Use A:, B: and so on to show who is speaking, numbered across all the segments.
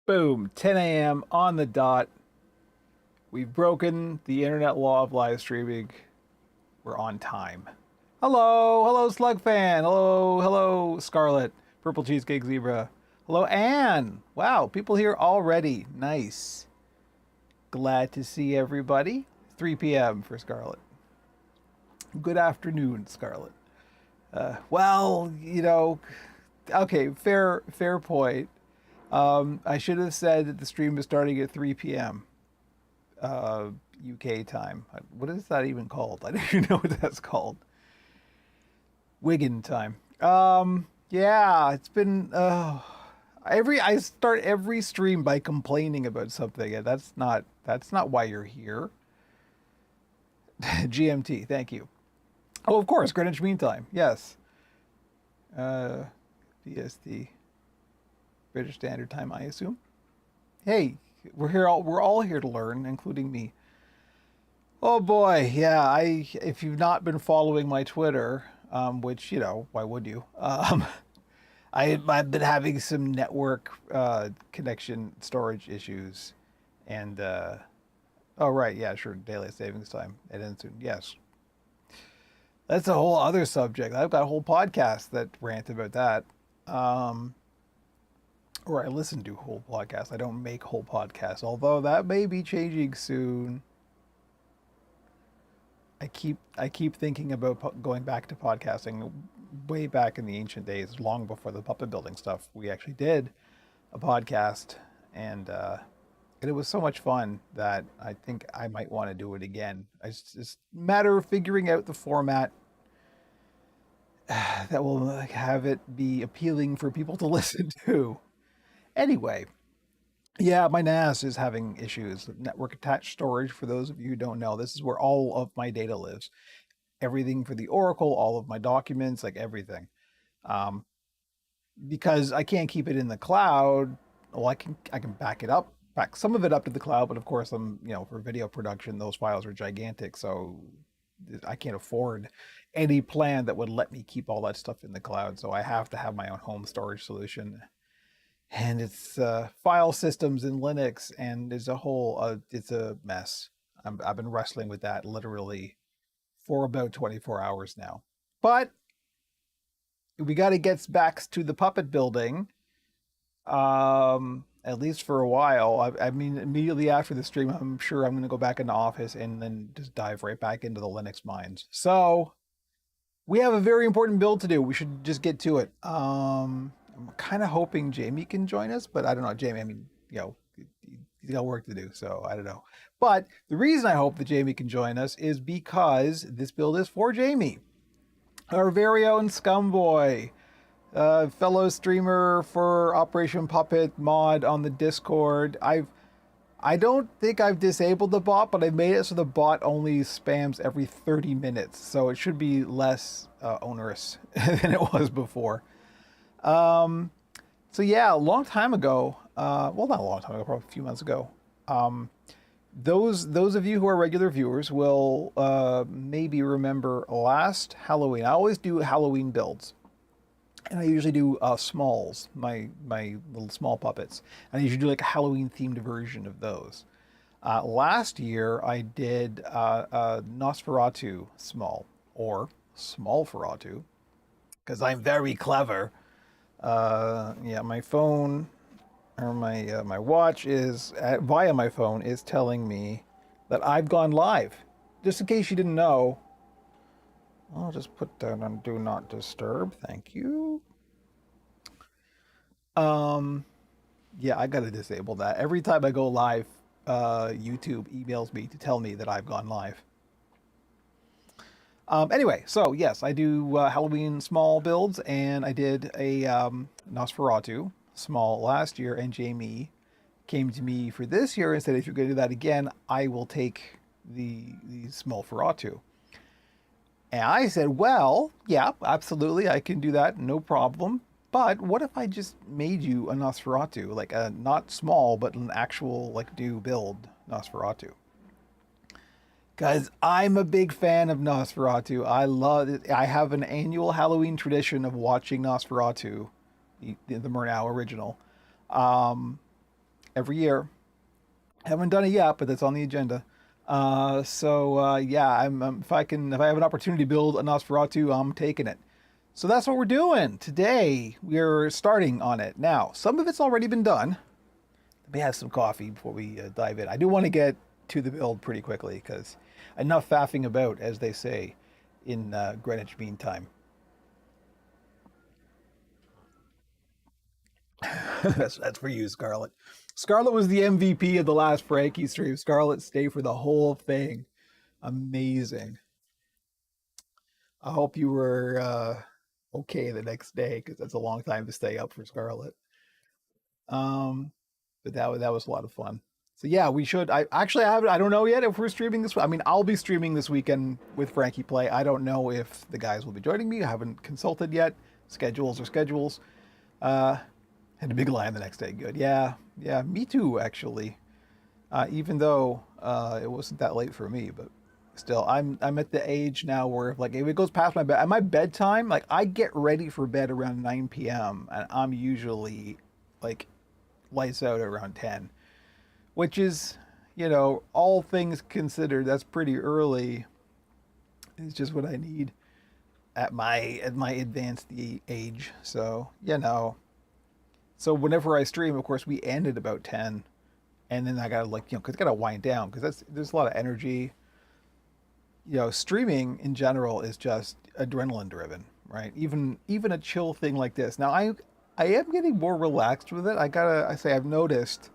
A: Boom, 10 a.m. on the dot. We've broken the internet law of live streaming. We're on time. Hello, Slug Fan. Hello, Scarlet, Purple Cheesecake Zebra. Hello, Anne. Wow, people here already. Nice. Glad to see everybody. 3 p.m. for Scarlet. Good afternoon, Scarlet. Well, okay, fair point. I should have said that the stream was starting at 3 p.m. UK time. What is that even called? I don't even know what that's called. Wigan time. Yeah, it's been I start every stream by complaining about something, and that's not why you're here. GMT, thank you. Oh, of course, Greenwich Mean Time. Yes. Uh, BST, British Standard Time, I assume. Hey, we're all here to learn, including me. Oh boy, yeah. If you've not been following my Twitter, which why would you? I've been having some network connection storage issues, and oh right, yeah, sure, daylight savings time. It ends soon. Yes, that's a whole other subject. I've got a whole podcast that rant about that. Um, or I listen to whole podcasts. I don't make whole podcasts, although that may be changing soon. I keep thinking about going back to podcasting way back in the ancient days, long before the puppet building stuff. We actually did a podcast, and it was so much fun that I think I might want to do it again. It's a matter of figuring out the format that will have it be appealing for people to listen to. Anyway, yeah, my NAS is having issues. Network attached storage, for those of you who don't know, this is where all of my data lives. Everything for the Oracle, all of my documents, like everything. Um, because I can't keep it in the cloud. Well, I can back some of it up to the cloud, but of course, for video production, those files are gigantic, so I can't afford any plan that would let me keep all that stuff in the cloud. So I have to have my own home storage solution, and it's file systems in Linux, and it's a mess. I've been wrestling with that literally for about 24 hours now. But we got to get back to the puppet building, at least for a while. I mean, immediately after the stream, I'm sure I'm going to go back into Office and then just dive right back into the Linux mines. So we have a very important build to do. We should just get to it. I'm kind of hoping Jamie can join us, but I don't know. Jamie, I mean, he's got work to do, so I don't know. But the reason I hope that Jamie can join us is because this build is for Jamie, our very own Scumboy, fellow streamer for Operation Puppet mod on the Discord. I don't think I've disabled the bot, but I made it so the bot only spams every 30 minutes, so it should be less onerous than it was before. Um, so yeah, a long time ago, well, not a long time ago, probably a few months ago. Um, those of you who are regular viewers will maybe remember last Halloween. I always do Halloween builds, and I usually do smalls, my little small puppets. And I usually do like a Halloween themed version of those. Last year I did Nosferatu small, or small Ferratu, because I'm very clever. Yeah, my phone or my watch is via my phone is telling me that I've gone live. Just in case you didn't know, I'll just put that on do not disturb. Thank you. Um, yeah, I gotta disable that. Every time I go live, YouTube emails me to tell me that I've gone live. Anyway, so yes, I do Halloween small builds, and I did a Nosferatu small last year, and Jamie came to me for this year and said, if you're going to do that again, I will take the small Ferratu. And I said, well, yeah, absolutely, I can do that, no problem. But what if I just made you a Nosferatu, like a not small, but an actual like do build Nosferatu? Because I'm a big fan of Nosferatu. I love it. I have an annual Halloween tradition of watching Nosferatu, the Murnau original. Um, every year. Haven't done it yet, but that's on the agenda. Yeah, if I have an opportunity to build a Nosferatu, I'm taking it. So that's what we're doing today. We're starting on it now. Some of it's already been done. Let me have some coffee before we dive in. I do want to get to the build pretty quickly because enough faffing about, as they say in Greenwich Mean Time. That's for you, Scarlett. Scarlett was the MVP of the last Frankie stream. Scarlett stayed for the whole thing. Amazing. I hope you were okay the next day because that's a long time to stay up for Scarlett. Um, but that was a lot of fun. So yeah, we should. I actually have. I don't know yet if we're streaming this. I mean, I'll be streaming this weekend with Frankie Play. I don't know if the guys will be joining me. I haven't consulted yet. Schedules are schedules. Uh, Had a big line the next day. Good. Yeah, yeah. Me too, actually. Even though it wasn't that late for me, but still, I'm at the age now where like if it goes past my bedtime, like I get ready for bed around 9 p.m. and I'm usually like lights out around 10, which is, all things considered, that's pretty early. It's just what I need at my advanced age. So so whenever I stream, of course, we end at about 10, and then I gotta cause I gotta wind down because there's a lot of energy. Streaming in general is just adrenaline driven, right? Even a chill thing like this. Now I am getting more relaxed with it. I say I've noticed.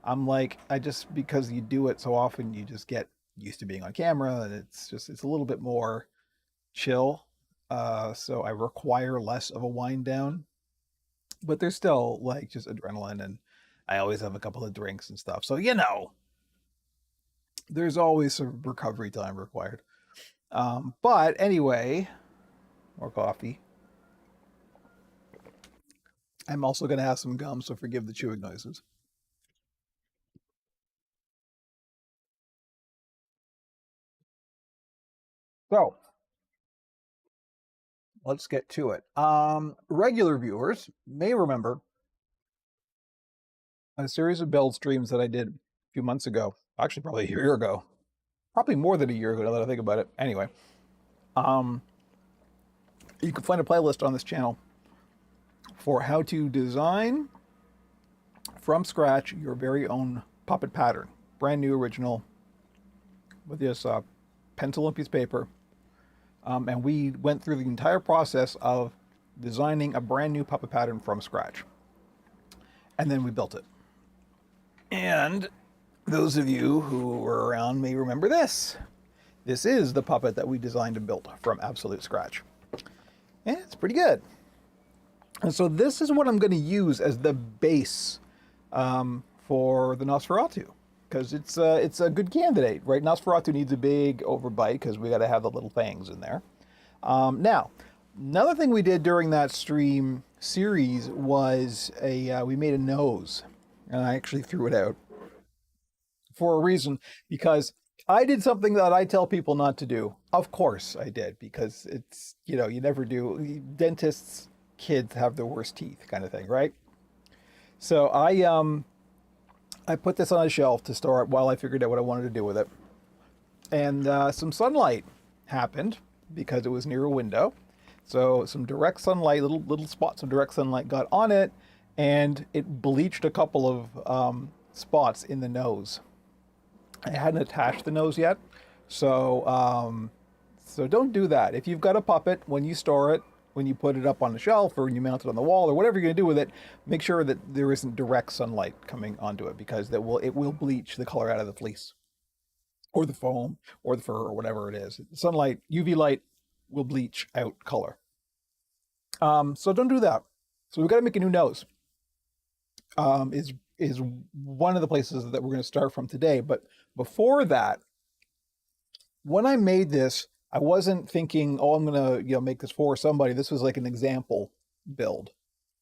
A: I'm like I just because you do it so often, you just get used to being on camera, and it's a little bit more chill. So I require less of a wind down, but there's still like just adrenaline, and I always have a couple of drinks and stuff. So there's always some recovery time required. But anyway, more coffee. I'm also going to have some gum, so forgive the chewing noises. So let's get to it. Regular viewers may remember a series of build streams that I did a few months ago. Actually, probably a year ago. Probably more than a year ago now that I think about it. Anyway, um, you can find a playlist on this channel for how to design from scratch your very own puppet pattern. Brand new, original, with this pencil and piece of paper. And we went through the entire process of designing a brand new puppet pattern from scratch. And then we built it. And those of you who were around may remember this. This is the puppet that we designed and built from absolute scratch. And it's pretty good. And so this is what I'm going to use as the base for the Nosferatu, because it's a good candidate, right? Nosferatu needs a big overbite because we got to have the little fangs in there. Now, another thing we did during that stream series was we made a nose, and I actually threw it out for a reason, because I did something that I tell people not to do. Of course I did, because it's, you never do. Dentists' kids have the worst teeth kind of thing, right? So I put this on a shelf to store it while I figured out what I wanted to do with it. And some sunlight happened because it was near a window. So some direct sunlight, little spots of direct sunlight got on it, and it bleached a couple of spots in the nose. I hadn't attached the nose yet, so don't do that. If you've got a puppet, when you store it, when you put it up on the shelf or when you mount it on the wall or whatever you're going to do with it, make sure that there isn't direct sunlight coming onto it, because it will bleach the color out of the fleece or the foam or the fur or whatever it is. Sunlight, UV light will bleach out color. So don't do that. So we've got to make a new nose. Is one of the places that we're going to start from today. But before that, when I made this, I wasn't thinking, oh, I'm going to make this for somebody. This was like an example build.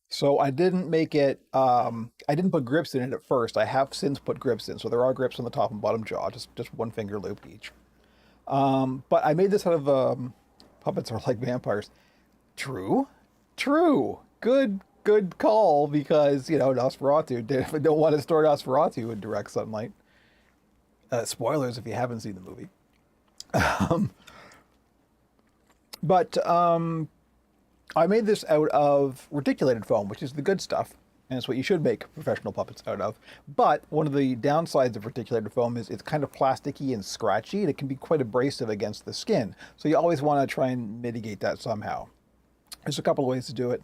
A: So I didn't make it, I didn't put grips in it at first. I have since put grips in. So there are grips on the top and bottom jaw, just one finger looped each. But I made this out of puppets are like vampires. True. Good good call because, Nosferatu, don't want to store Nosferatu in direct sunlight. Spoilers if you haven't seen the movie. Um, but I made this out of reticulated foam, which is the good stuff, and it's what you should make professional puppets out of. But one of the downsides of reticulated foam is it's kind of plasticky and scratchy, and it can be quite abrasive against the skin. So you always want to try and mitigate that somehow. There's a couple of ways to do it.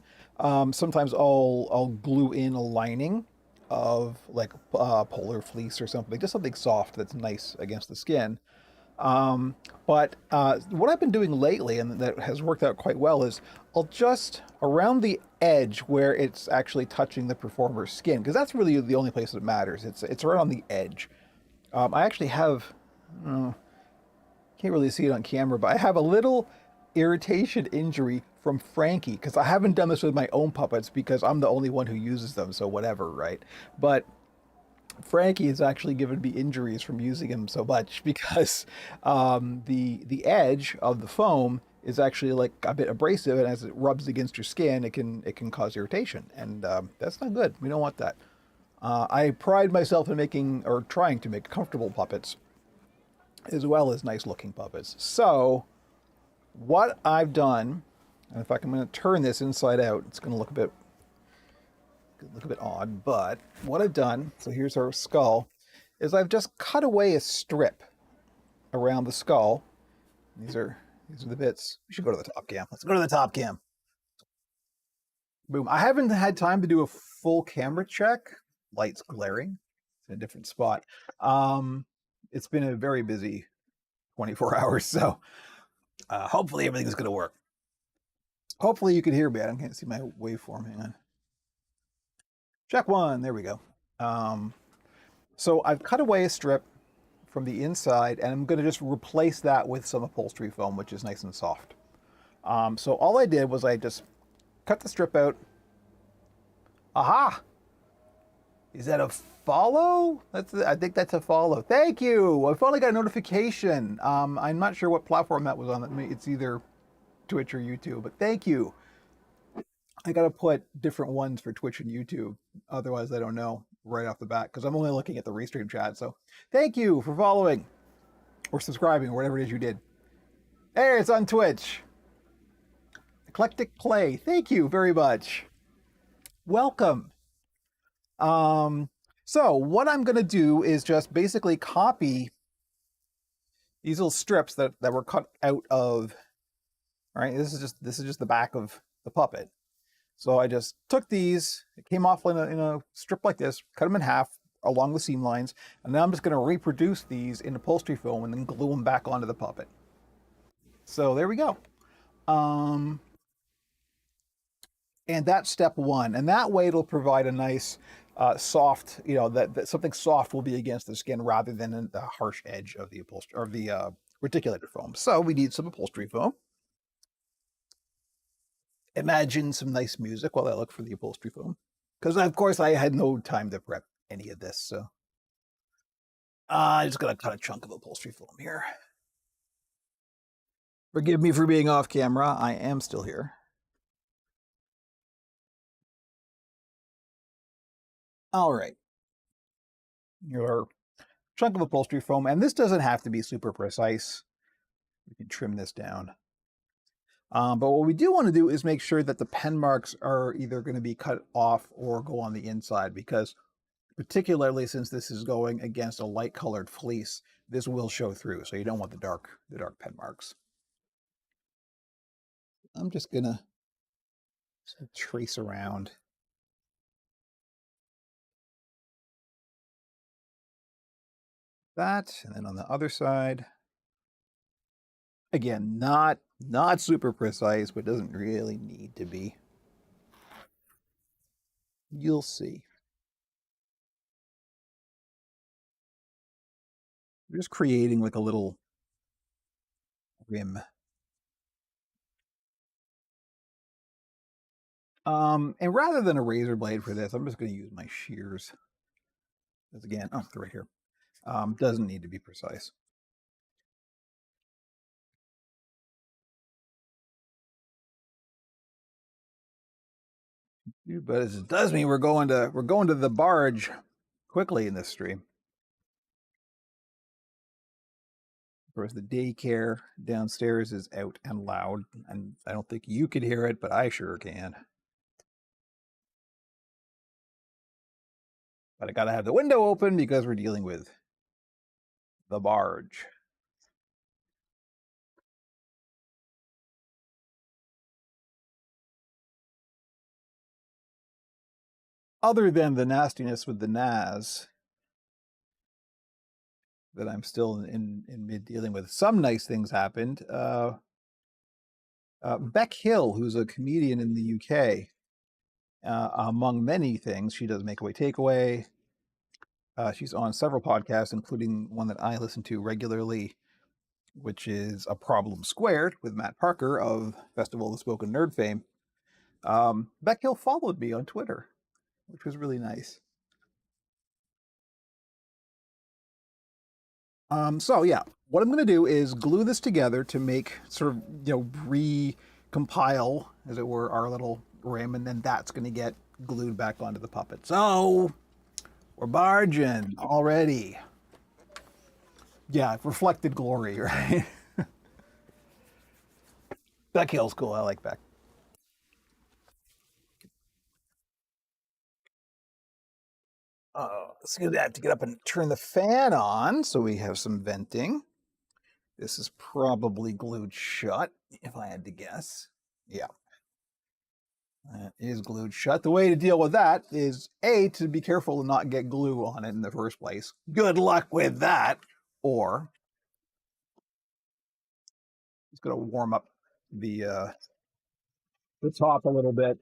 A: Sometimes I'll glue in a lining of like polar fleece or something, just something soft that's nice against the skin. But what I've been doing lately, and that has worked out quite well, is I'll just around the edge where it's actually touching the performer's skin, because that's really the only place that matters. It's right on the edge. I actually have, can't really see it on camera, but I have a little irritation injury from Frankie, because I haven't done this with my own puppets because I'm the only one who uses them, so whatever, right? But Frankie has actually given me injuries from using him so much because the edge of the foam is actually like a bit abrasive, and as it rubs against your skin, it can cause irritation, and that's not good. We don't want that. I pride myself in making or trying to make comfortable puppets as well as nice looking puppets. So what I've done, and in fact, I'm going to turn this inside out. It's going to look a bit odd, but what I've done, so here's our skull, is I've just cut away a strip around the skull. These are the bits. We should go to the top cam. Let's go to the top cam. Boom. I haven't had time to do a full camera check. Light's glaring. It's in a different spot. It's been a very busy 24 hours, so hopefully everything's going to work. Hopefully you can hear me. I can't see my waveform. Hang on. Check one. There we go. So I've cut away a strip from the inside, and I'm going to just replace that with some upholstery foam, which is nice and soft. So all I did was I just cut the strip out. Aha! Is that a follow? I think that's a follow. Thank you. I finally got a notification. I'm not sure what platform that was on. It's either Twitch or YouTube, but thank you. I got to put different ones for Twitch and YouTube. Otherwise, I don't know right off the bat because I'm only looking at the restream chat. So thank you for following or subscribing or whatever it is you did. Hey, it's on Twitch. Eclectic Play. Thank you very much. Welcome. So what I'm going to do is just basically copy these little strips that were cut out of, all right, this is just the back of the puppet. So I just took these, it came off in a strip like this, cut them in half along the seam lines, and now I'm just going to reproduce these in upholstery foam and then glue them back onto the puppet. So there we go. And that's step one. And that way it'll provide a nice soft, that something soft will be against the skin rather than the harsh edge of the upholstery or the reticulated foam. So we need some upholstery foam. Imagine some nice music while I look for the upholstery foam. Because, of course, I had no time to prep any of this, so. I'm just going to cut a chunk of upholstery foam here. Forgive me for being off camera. I am still here. All right. Here's our chunk of upholstery foam. And this doesn't have to be super precise. We can trim this down. But what we do want to do is make sure that the pen marks are either going to be cut off or go on the inside, because particularly since this is going against a light colored fleece, this will show through. So you don't want the dark pen marks. I'm just going to trace around. That, and then on the other side, again, not super precise, but doesn't really need to be. You'll see. We're just creating like a little rim. And rather than a razor blade for this, I'm just going to use my shears. Because again, they're right here. Doesn't need to be precise. But it does mean we're going to the barge quickly in this stream. Of course, the daycare downstairs is out and loud, and I don't think you could hear it, but I sure can. But I gotta have the window open because we're dealing with the barge. Other than the nastiness with the Naz that I'm still in mid dealing with, some nice things happened. Beck Hill, who's a comedian in the UK, among many things, she does Make Away Takeaway. She's on several podcasts, including one that I listen to regularly, which is A Problem Squared with Matt Parker of Festival of the Spoken Nerd fame. Beck Hill followed me on Twitter, which was really nice. So yeah, what I'm going to do is glue this together to make sort of, recompile, as it were, our little rim, and then that's going to get glued back onto the puppet. So we're barging already. Yeah, reflected glory, right? Beck Hill's cool. I like Beck. So I have to get up and turn the fan on so we have some venting. This is probably glued shut, if I had to guess. Yeah. It is glued shut. The way to deal with that is A, to be careful to not get glue on it in the first place. Good luck with that. Or it's going to warm up the top a little bit.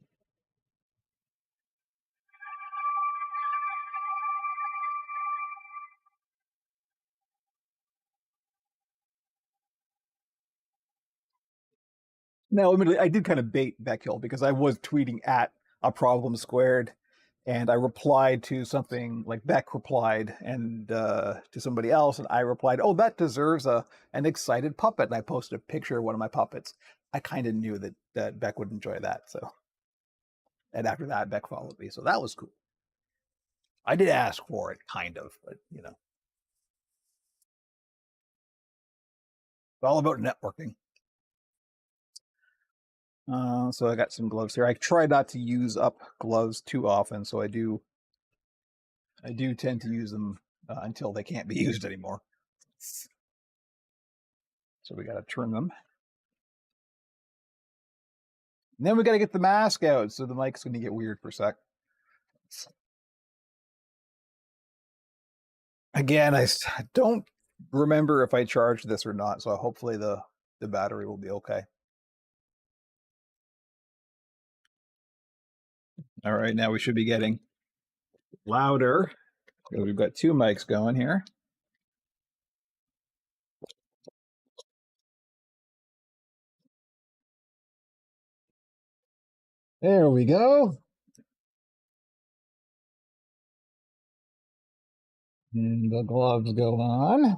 A: Now, admittedly, I did kind of bait Beck Hill because I was tweeting at A Problem Squared, and I replied to something like Beck replied and to somebody else, and I replied, "Oh, that deserves an excited puppet." And I posted a picture of one of my puppets. I kind of knew that Beck would enjoy that, so. And after that, Beck followed me, so that was cool. I did ask for it, kind of, but it's all about networking. So I got some gloves here. I try not to use up gloves too often, so I do tend to use them until they can't be used anymore. So we got to turn them. And then we got to get the mask out, so the mic's going to get weird for a sec. Again, I don't remember if I charged this or not, so hopefully the battery will be okay. All right, now we should be getting louder. We've got two mics going here. There we go. And the gloves go on.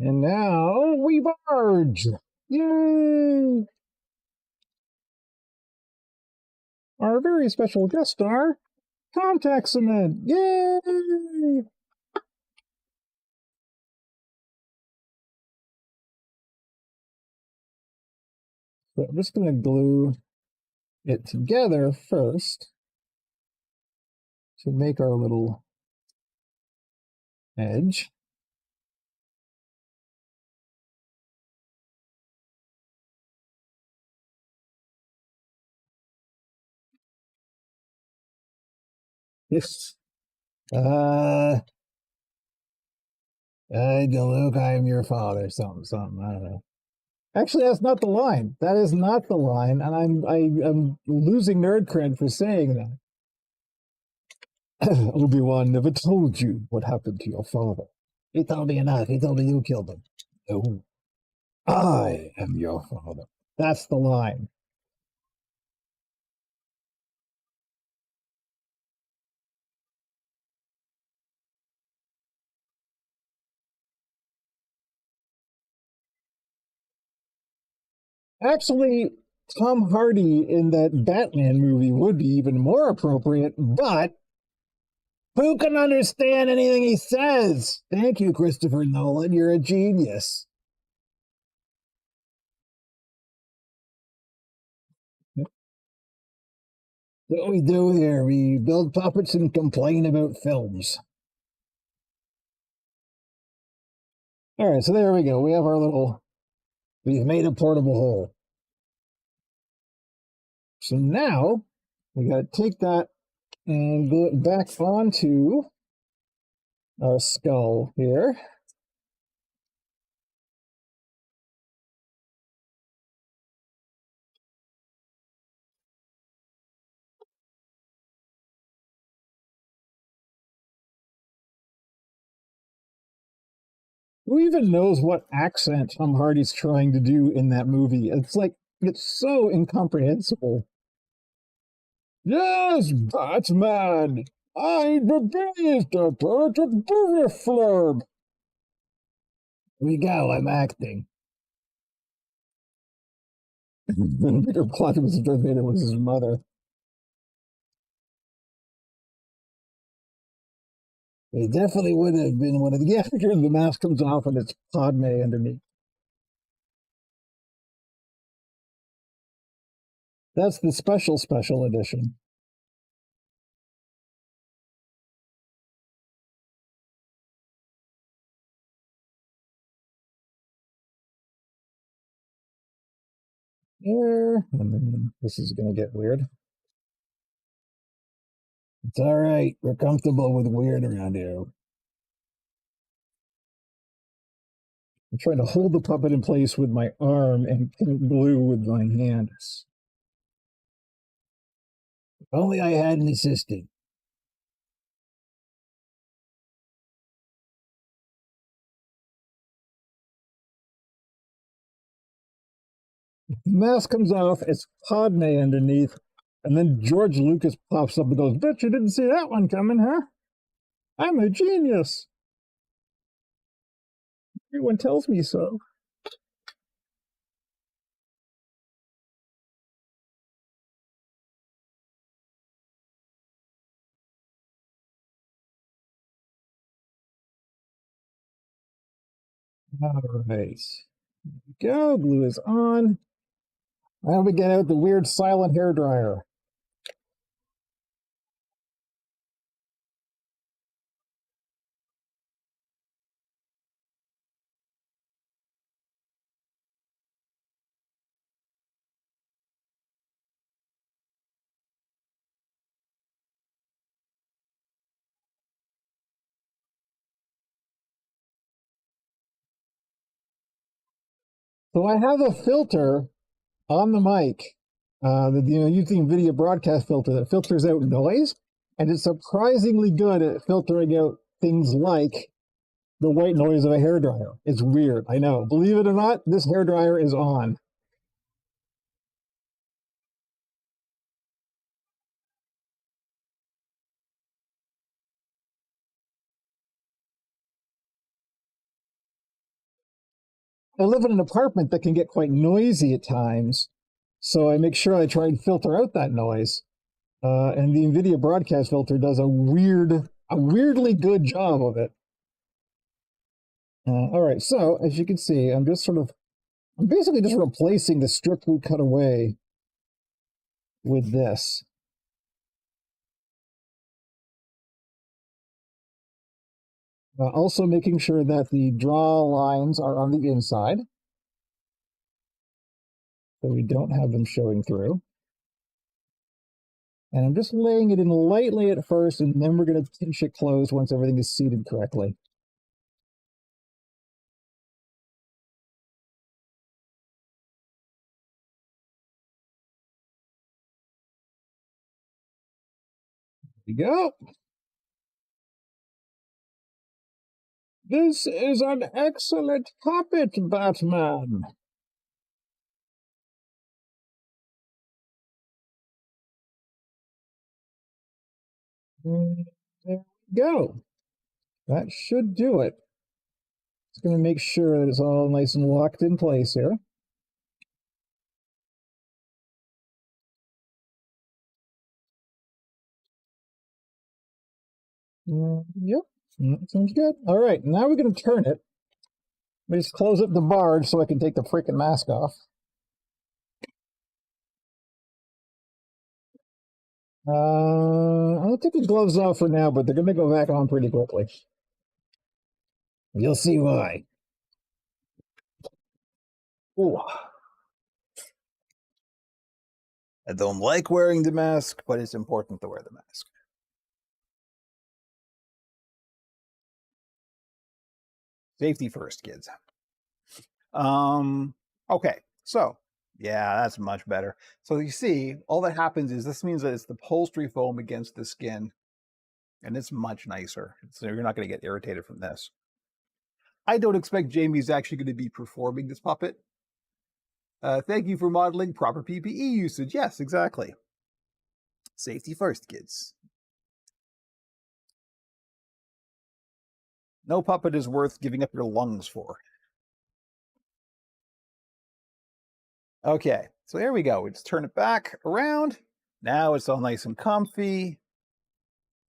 A: And now we barge. Yay! Our very special guest star, contact cement. Yay! So I'm just going to glue it together first to make our little edge. Yes. I don't look, I am your father. Something. I don't know. Actually, that's not the line. That is not the line, and I'm losing nerd cred for saying that. Obi-Wan never told you what happened to your father. He told me enough. He told me you killed him. No, I am your father. That's the line.
B: Actually, Tom Hardy in that Batman movie would be even more appropriate, but who can understand anything he says? Thank you, Christopher Nolan. You're a genius. What we do here, we build puppets and complain about films. All right, so there we go. We have our little, we've made a portable hole. So now we got to take that and glue it back onto our skull here. Who even knows what accent Tom Hardy's trying to do in that movie? It's like, it's so incomprehensible. Yes, Batman! I'm the beast, the bird of Flurb! Here we go, I'm acting. Peter Parker was Darth Vader was his mother. It definitely would have been one of the, yeah, here the mask comes off and it's Padme underneath. That's the special edition. There, and then this is going to get weird. It's all right. We're comfortable with weird around here. I'm trying to hold the puppet in place with my arm and glue with my hands. If only I had an assistant. The mask comes off, it's Padme underneath, and then George Lucas pops up and goes, "Bet you didn't see that one coming, huh? I'm a genius. Everyone tells me so." All right. Go, glue is on. Now we get out the weird silent hair dryer. So I have a filter on the mic, using video broadcast filter that filters out noise, and it's surprisingly good at filtering out things like the white noise of a hairdryer. It's weird, I know. Believe it or not, this hairdryer is on. I live in an apartment that can get quite noisy at times, so I make sure I try and filter out that noise. And the NVIDIA broadcast filter does a weirdly good job of it. All right, so as you can see, I'm basically just replacing the strip we cut away with this. Also making sure that the draw lines are on the inside, so we don't have them showing through. And I'm just laying it in lightly at first, and then we're going to pinch it closed once everything is seated correctly. There we go. This is an excellent puppet, Batman. And there we go. That should do it. Just going to make sure that it's all nice and locked in place here. Yep, sounds good. All right, now we're going to turn it. Let me just close up the barge so I can take the freaking mask off. I'll take the gloves off for now, but they're going to go back on pretty quickly. You'll see why.
A: Ooh. I don't like wearing the mask, but it's important to wear the mask. Safety first, kids. Okay, so yeah, that's much better. So you see, all that happens is this means that it's the upholstery foam against the skin, and it's much nicer. So you're not going to get irritated from this. I don't expect Jamie's actually going to be performing this puppet. Thank you for modeling proper PPE usage. Yes, exactly. Safety first, kids. No puppet is worth giving up your lungs for. Okay, so here we go. We just turn it back around. Now it's all nice and comfy.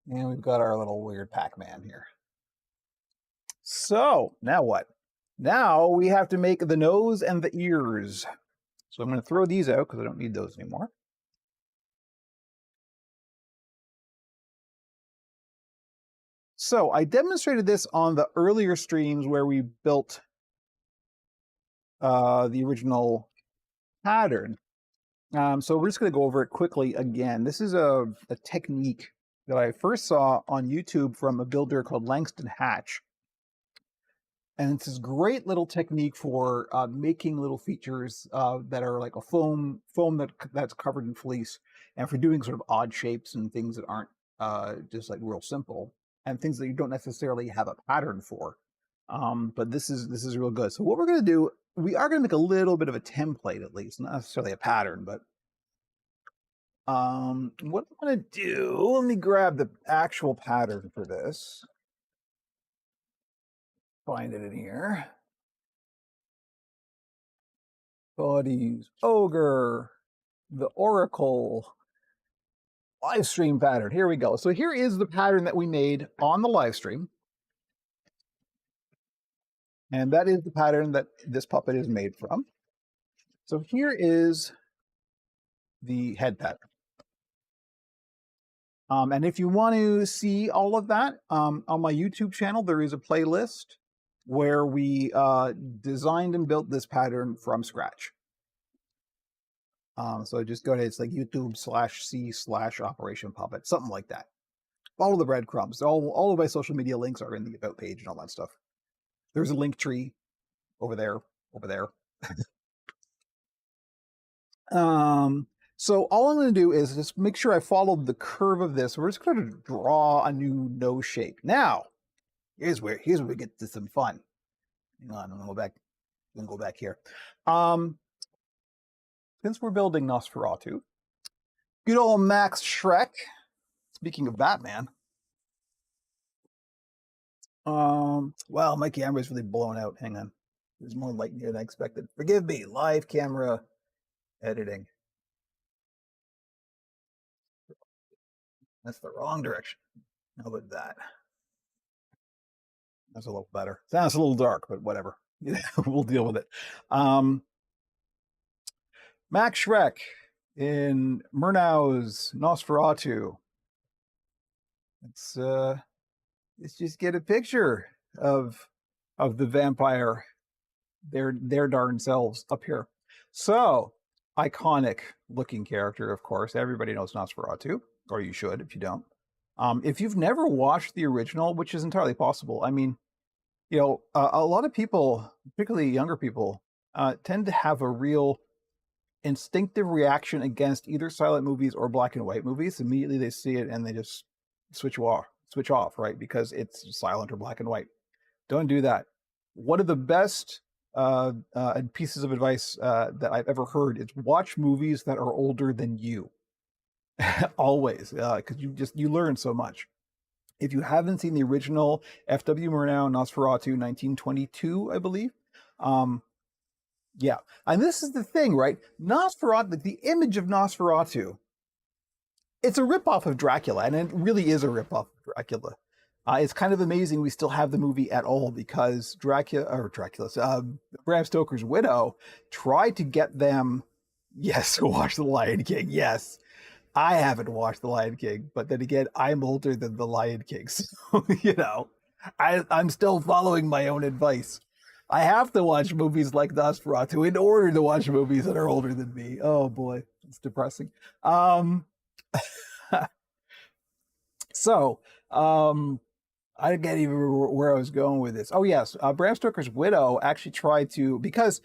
A: And we've got our little weird Pac-Man here. So, now what? Now we have to make the nose and the ears. So I'm going to throw these out because I don't need those anymore. So I demonstrated this on the earlier streams where we built the original pattern. So we're just going to go over it quickly again. This is a technique that I first saw on YouTube from a builder called Langston Hatch. And it's this great little technique for making little features that are like a foam that's covered in fleece, and for doing sort of odd shapes and things that aren't just like real simple, and things that you don't necessarily have a pattern for. But this is real good. So what we're going to do, we are going to make a little bit of a template, at least, not necessarily a pattern, but what I'm going to do, let me grab the actual pattern for this. Find it in here. Bodies, ogre, the oracle, live stream pattern. Here we go. So here is the pattern that we made on the live stream. And that is the pattern that this puppet is made from. So here is the head pattern. And if you want to see all of that, on my YouTube channel, there is a playlist where we designed and built this pattern from scratch. So just go ahead, it's like YouTube/C/Operation Puppet, something like that. Follow the breadcrumbs. All of my social media links are in the about page and all that stuff. There's a link tree over there. So all I'm going to do is just make sure I followed the curve of this. We're just going to draw a new nose shape. Now, here's where we get to some fun. Hang on, I'm going to go back here. Since we're building Nosferatu, good old Max Schreck. Speaking of Batman. Wow, my camera's really blown out. Hang on. There's more light in here than I expected. Forgive me, live camera editing. That's the wrong direction. How about that? That's a little better. Sounds a little dark, but whatever. We'll deal with it. Max Schreck in Murnau's Nosferatu. Let's just get a picture of the vampire, their darn selves up here. So, iconic looking character, of course. Everybody knows Nosferatu, or you should if you don't. If you've never watched the original, which is entirely possible, I mean, you know, a lot of people, particularly younger people, tend to have a real instinctive reaction against either silent movies or black and white movies. Immediately they see it and they just switch off, right? Because it's silent or black and white. Don't do that. One of the best pieces of advice that I've ever heard is watch movies that are older than you. Always, because you learn so much. If you haven't seen the original F.W. Murnau Nosferatu 1922, I believe, yeah, and this is the thing, right? Nosferatu, the image of Nosferatu, it's a ripoff of Dracula, and it really is a ripoff of Dracula. It's kind of amazing we still have the movie at all because Bram Stoker's widow tried to get them, yes, to watch The Lion King. Yes, I haven't watched The Lion King, but then again, I'm older than The Lion King, so I'm still following my own advice. I have to watch movies like Nosferatu in order to watch movies that are older than me. Oh boy, it's depressing. Um, so, um, I can't even remember where I was going with this. Oh yes, Bram Stoker's widow actually tried to because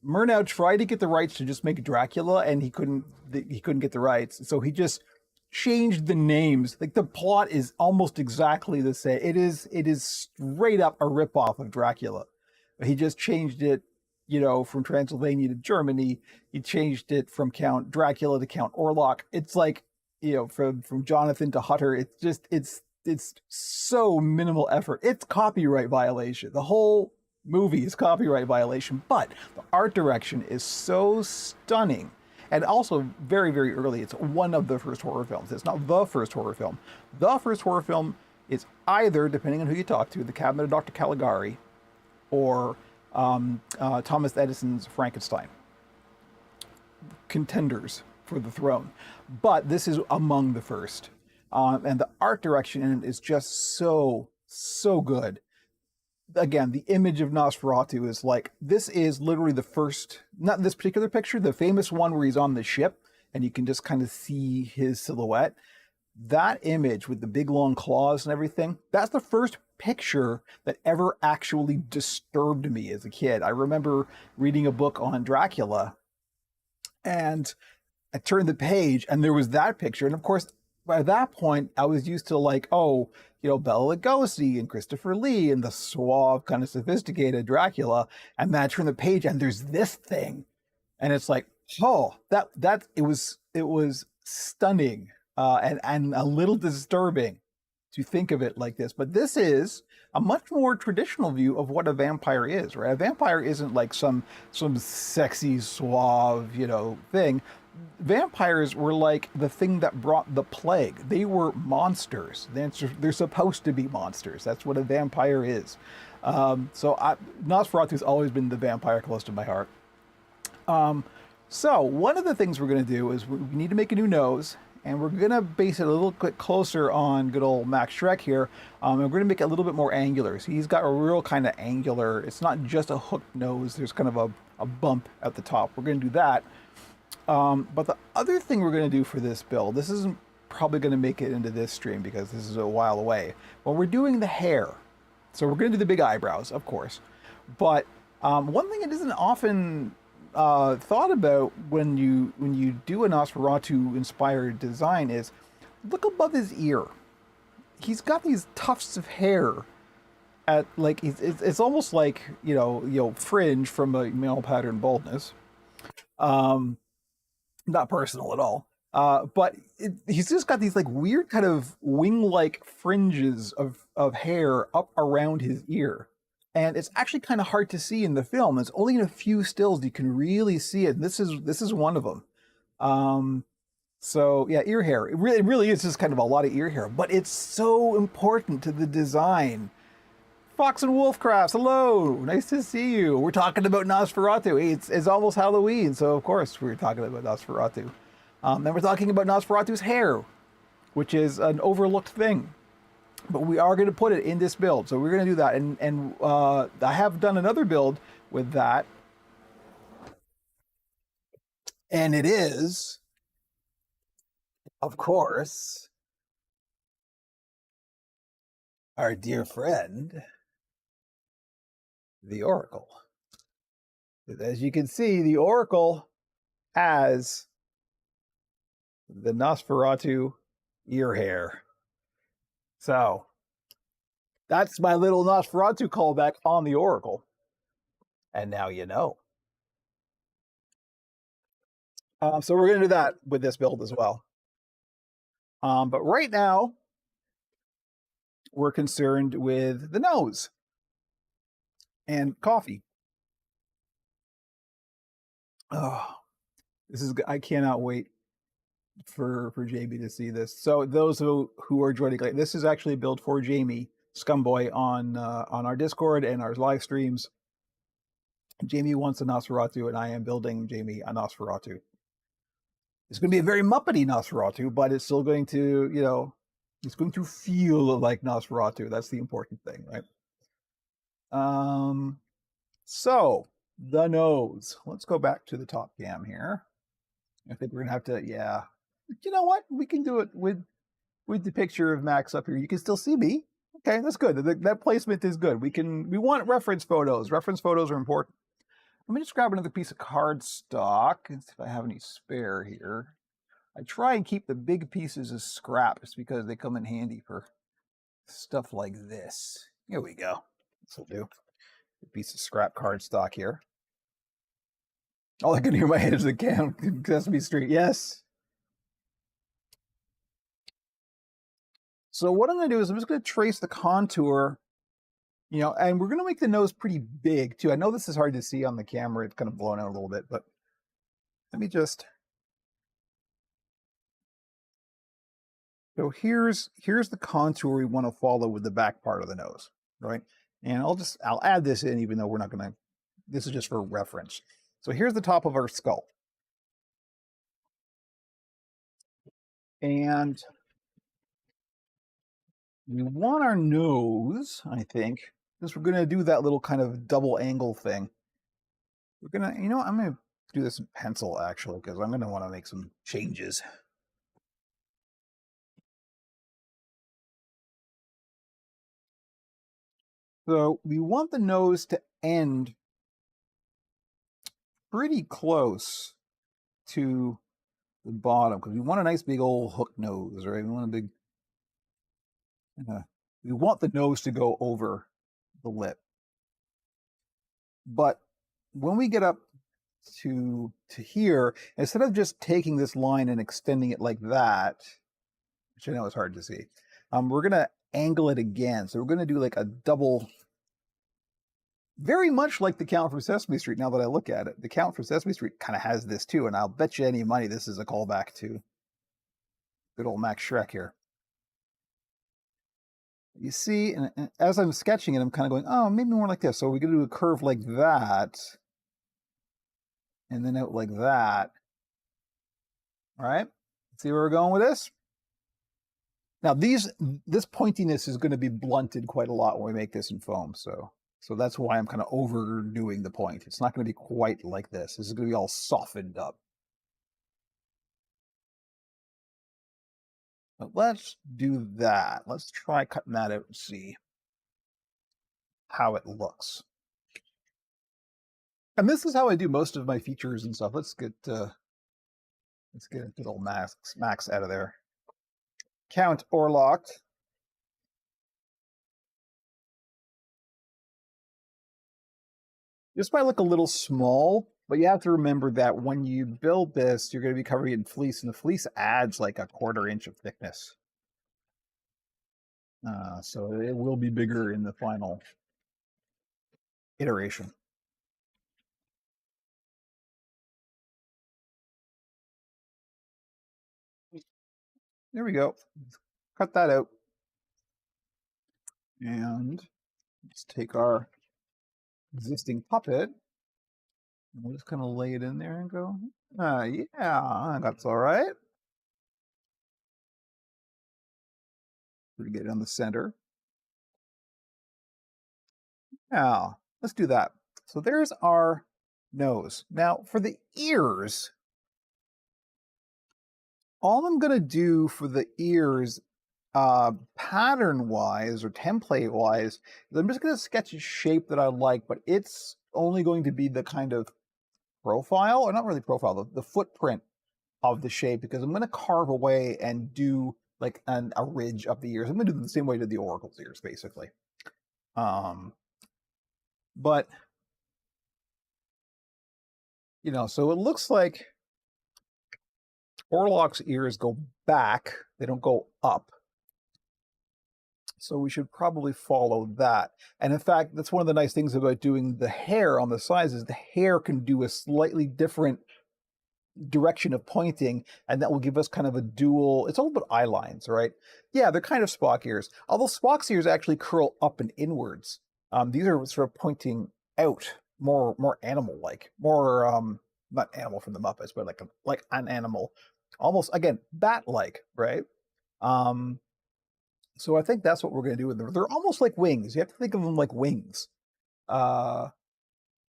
A: Murnau tried to get the rights to just make Dracula, and he couldn't. He couldn't get the rights, so he just changed the names. Like the plot is almost exactly the same. It is straight up a ripoff of Dracula. He just changed it, from Transylvania to Germany. He changed it from Count Dracula to Count Orlok. It's like, from Jonathan to Hutter. It's so minimal effort. It's copyright violation. The whole movie is copyright violation, but the art direction is so stunning. And also very, very early. It's one of the first horror films. It's not the first horror film. The first horror film is either, depending on who you talk to, The Cabinet of Dr. Caligari or Thomas Edison's Frankenstein. Contenders for the throne. But this is among the first. And the art direction in it is just so, so good. Again, the image of Nosferatu is like, this is literally the first, not this particular picture, the famous one where he's on the ship and you can just kind of see his silhouette. That image with the big long claws and everything, that's the first picture that ever actually disturbed me as a kid. I remember reading a book on Dracula and I turned the page and there was that picture. And of course, by that point, I was used to like, Bela Lugosi and Christopher Lee and the suave, kind of sophisticated Dracula. And then I turn the page and there's this thing. And it's like, it was stunning and a little disturbing to think of it like this. But this is a much more traditional view of what a vampire is, right? A vampire isn't like some sexy, suave, thing. Vampires were like the thing that brought the plague. They were monsters. They're supposed to be monsters. That's what a vampire is. Nosferatu's always been the vampire close to my heart. So one of the things we're going to do is we need to make a new nose, and we're going to base it a little bit closer on good old Max Schreck here. And we're going to make it a little bit more angular. So he's got a real kind of angular, it's not just a hooked nose. There's kind of a bump at the top. We're going to do that. But the other thing we're going to do for this build, this isn't probably going to make it into this stream because this is a while away. But we're doing the hair. So we're going to do the big eyebrows, of course. But one thing that isn't often thought about when you do a Nosferatu-inspired design is look above his ear. He's got these tufts of hair at like it's almost like fringe from a male pattern baldness. Not personal at all. But he's just got these like weird kind of wing-like fringes of hair up around his ear. And it's actually kind of hard to see in the film. It's only in a few stills you can really see it. And this is one of them. So yeah, ear hair. It really is just kind of a lot of ear hair, but it's so important to the design. Fox and Wolf Crafts, hello, nice to see you. We're talking about Nosferatu. It's almost Halloween, so of course we're talking about Nosferatu. And we're talking about Nosferatu's hair, which is an overlooked thing. But we are going to put it in this build, so we're going to do that. And I have done another build with that. And it is, of course, our dear friend, the Oracle. As you can see, the Oracle has the Nosferatu ear hair. So that's my little Nosferatu callback on the Oracle. And now you know. So we're going to do that with this build as well. But right now, we're concerned with the nose and coffee. Oh, I cannot wait for Jamie to see this. So those who are joining, this is actually a build for Jamie Scumboy on our Discord and our live streams. Jamie wants a Nosferatu, and I am building Jamie a Nosferatu. It's going to be a very Muppety Nosferatu, but it's still going to, you know, it's going to feel like Nosferatu. That's the important thing, right? So the nose. Let's go back to the top cam here. I think we're gonna have to, yeah. You know what? We can do it with the picture of Max up here. You can still see me. Okay, that's good. That placement is good. We want reference photos. Reference photos are important. Let me just grab another piece of cardstock and see if I have any spare here. I try and keep the big pieces as scraps because they come in handy for stuff like this. Here we go. This will do. A piece of scrap cardstock here. All I can hear in my head is the Sesame Street. Yes. So what I'm going to do is I'm just going to trace the contour, you know, and we're going to make the nose pretty big too. I know this is hard to see on the camera. It's kind of blown out a little bit, but let me just. So here's the contour we want to follow with the back part of the nose, right? And I'll add this in, even though we're not going to, this is just for reference. So here's the top of our skull. And we want our nose, I think, because we're going to do that little kind of double angle thing. We're going to, you know, I'm going to do this in pencil actually, because I'm going to want to make some changes. So we want the nose to end pretty close to the bottom because we want a nice big old hook nose, right? We want a big, we want the nose to go over the lip. But when we get up to here, instead of just taking this line and extending it like that, which I know is hard to see, we're going to angle it again. So we're going to do like a double, very much like the Count from Sesame Street. Now that I look at it, the Count from Sesame Street kind of has this too. And I'll bet you any money this is a callback to good old Max Schreck here. You see, and as I'm sketching it, I'm kind of going, oh, maybe more like this. So we're going to do a curve like that. And then out like that. All right. See where we're going with this? Now this pointiness is going to be blunted quite a lot when we make this in foam. So that's why I'm kind of overdoing the point. It's not going to be quite like this. This is going to be all softened up. But let's do that. Let's try cutting that out and see how it looks. And this is how I do most of my features and stuff. Let's get good old Max out of there. Count Orlok. This might look a little small, but you have to remember that when you build this, you're going to be covering it in fleece, and the fleece adds like a 1/4 inch of thickness. So it will be bigger in the final iteration. There we go. Cut that out. And let's take our existing puppet. And we'll just kind of lay it in there and go, yeah, that's all right. We're get it on the center. Now, let's do that. So there's our nose. Now, for the ears, all I'm going to do for the ears, pattern-wise or template-wise, is I'm just going to sketch a shape that I like, but it's only going to be the kind of profile, or not really profile, the footprint of the shape, because I'm going to carve away and do like a ridge of the ears. I'm going to do it the same way to the oracle's ears, basically. But, you know, so it looks like Orlok's ears go back. They don't go up. So we should probably follow that. And in fact, that's one of the nice things about doing the hair on the sides is the hair can do a slightly different direction of pointing, and that will give us kind of a dual. It's all about eye lines, right? Yeah, they're kind of Spock ears, although Spock's ears actually curl up and inwards. These are sort of pointing out, more animal like, more not animal from the Muppets, but like an animal, almost again bat like, right? Um, so I think that's what we're going to do with them. They're almost like wings. You have to think of them like wings. Uh,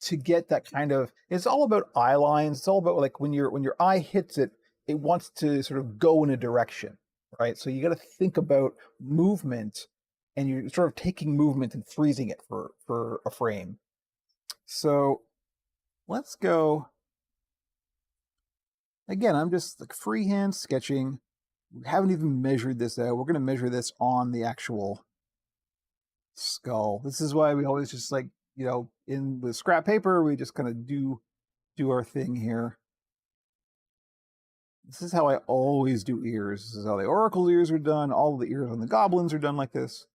A: to get that kind of, it's all about eye lines. It's all about like when your eye hits it, it wants to sort of go in a direction, right? So you got to think about movement, and you're sort of taking movement and freezing it for a frame. So let's go again. I'm just like freehand sketching. We haven't even measured this out. We're going to measure this on the actual skull. This is why we always just like, in with scrap paper, we just kind of do our thing here. This is how I always do ears. This is how the Oracle's ears are done. All of the ears on the goblins are done like this.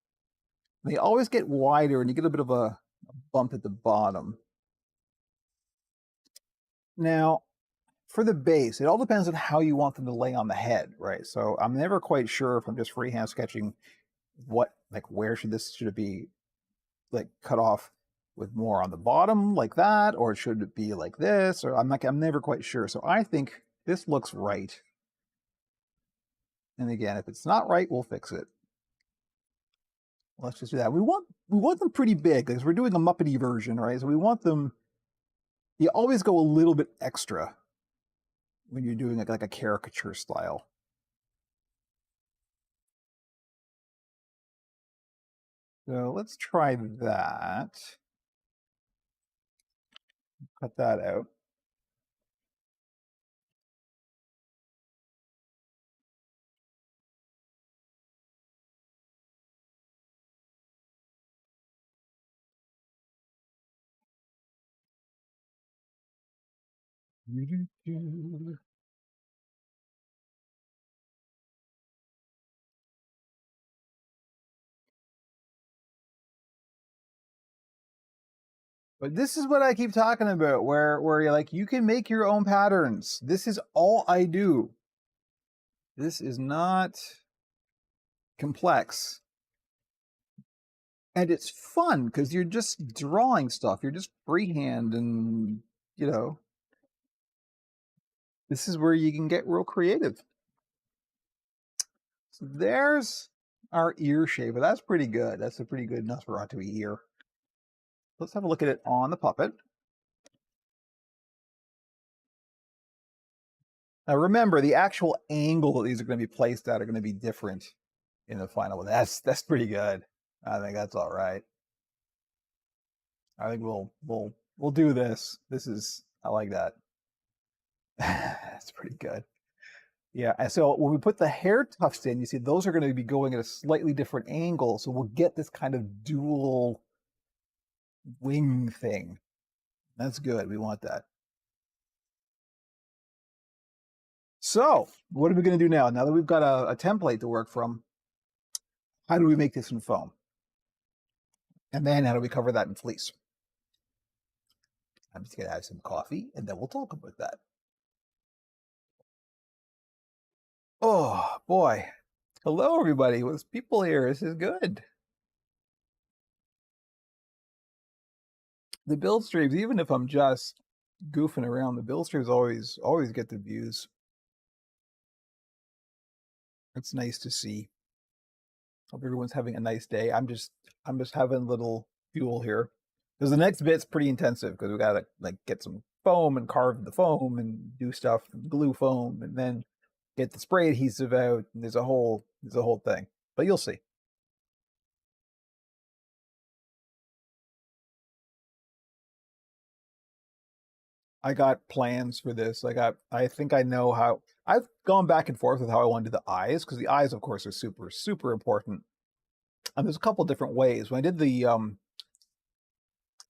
A: They always get wider, and you get a bit of a bump at the bottom. Now, for the base, it all depends on how you want them to lay on the head, right? So I'm never quite sure if I'm just freehand sketching where should it be like cut off with more on the bottom like that, or should it be like this, or I'm never quite sure. So I think this looks right. And again, if it's not right, we'll fix it. Let's just do that. We want them pretty big because we're doing a Muppety version, right? So we want them. You always go a little bit extra when you're doing like a caricature style. So let's try that. Cut that out. But this is what I keep talking about, where you're like, you can make your own patterns. This is all I do. This is not complex. And it's fun because you're just drawing stuff. You're just freehand, and this is where you can get real creative. So there's our ear shape. That's pretty good. That's a pretty good Nosferatu ear. Let's have a look at it on the puppet. Now remember, the actual angle that these are going to be placed at are going to be different in the final one. That's pretty good. I think that's all right. I think we'll do this. I like that. That's pretty good. Yeah, and so when we put the hair tufts in, you see those are going to be going at a slightly different angle, so we'll get this kind of dual wing thing. That's good. We want that. So, what are we going to do now? Now that we've got a template to work from, how do we make this in foam? And then how do we cover that in fleece? I'm just going to have some coffee, and then we'll talk about that. Oh, boy. Hello, everybody. There's people here. This is good. The build streams, even if I'm just goofing around, the build streams always get the views. It's nice to see. Hope everyone's having a nice day. I'm just having a little fuel here because the next bit's pretty intensive because we gotta like get some foam and carve the foam and do stuff and glue foam and then get the spray adhesive out. And there's a whole thing, but you'll see. I got plans for this. I think I know how. I've gone back and forth with how I want to do the eyes because the eyes, of course, are super important. And there's a couple different ways. When I did the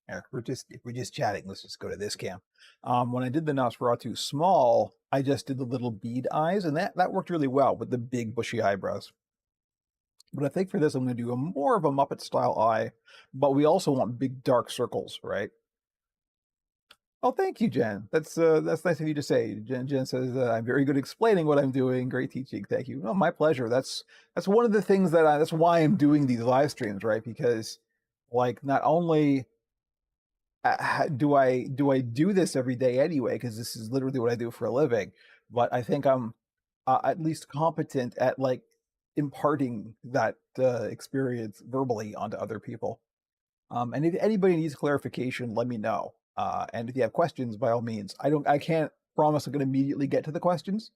A: yeah, we're just chatting. Let's just go to this cam. When I did the Nosferatu small, I just did the little bead eyes, and that worked really well with the big bushy eyebrows. But I think for this, I'm going to do more of a Muppet style eye, but we also want big dark circles, right? Oh, thank you, Jen. That's nice of you to say. Jen says I'm very good explaining what I'm doing. Great teaching. Thank you. Oh, my pleasure. That's one of the things that's why I'm doing these live streams, right? Because like not only do I do this every day anyway, because this is literally what I do for a living, but I think I'm at least competent at like imparting that experience verbally onto other people. And if anybody needs clarification, let me know. And if you have questions, by all means. I can't promise I'm going to immediately get to the questions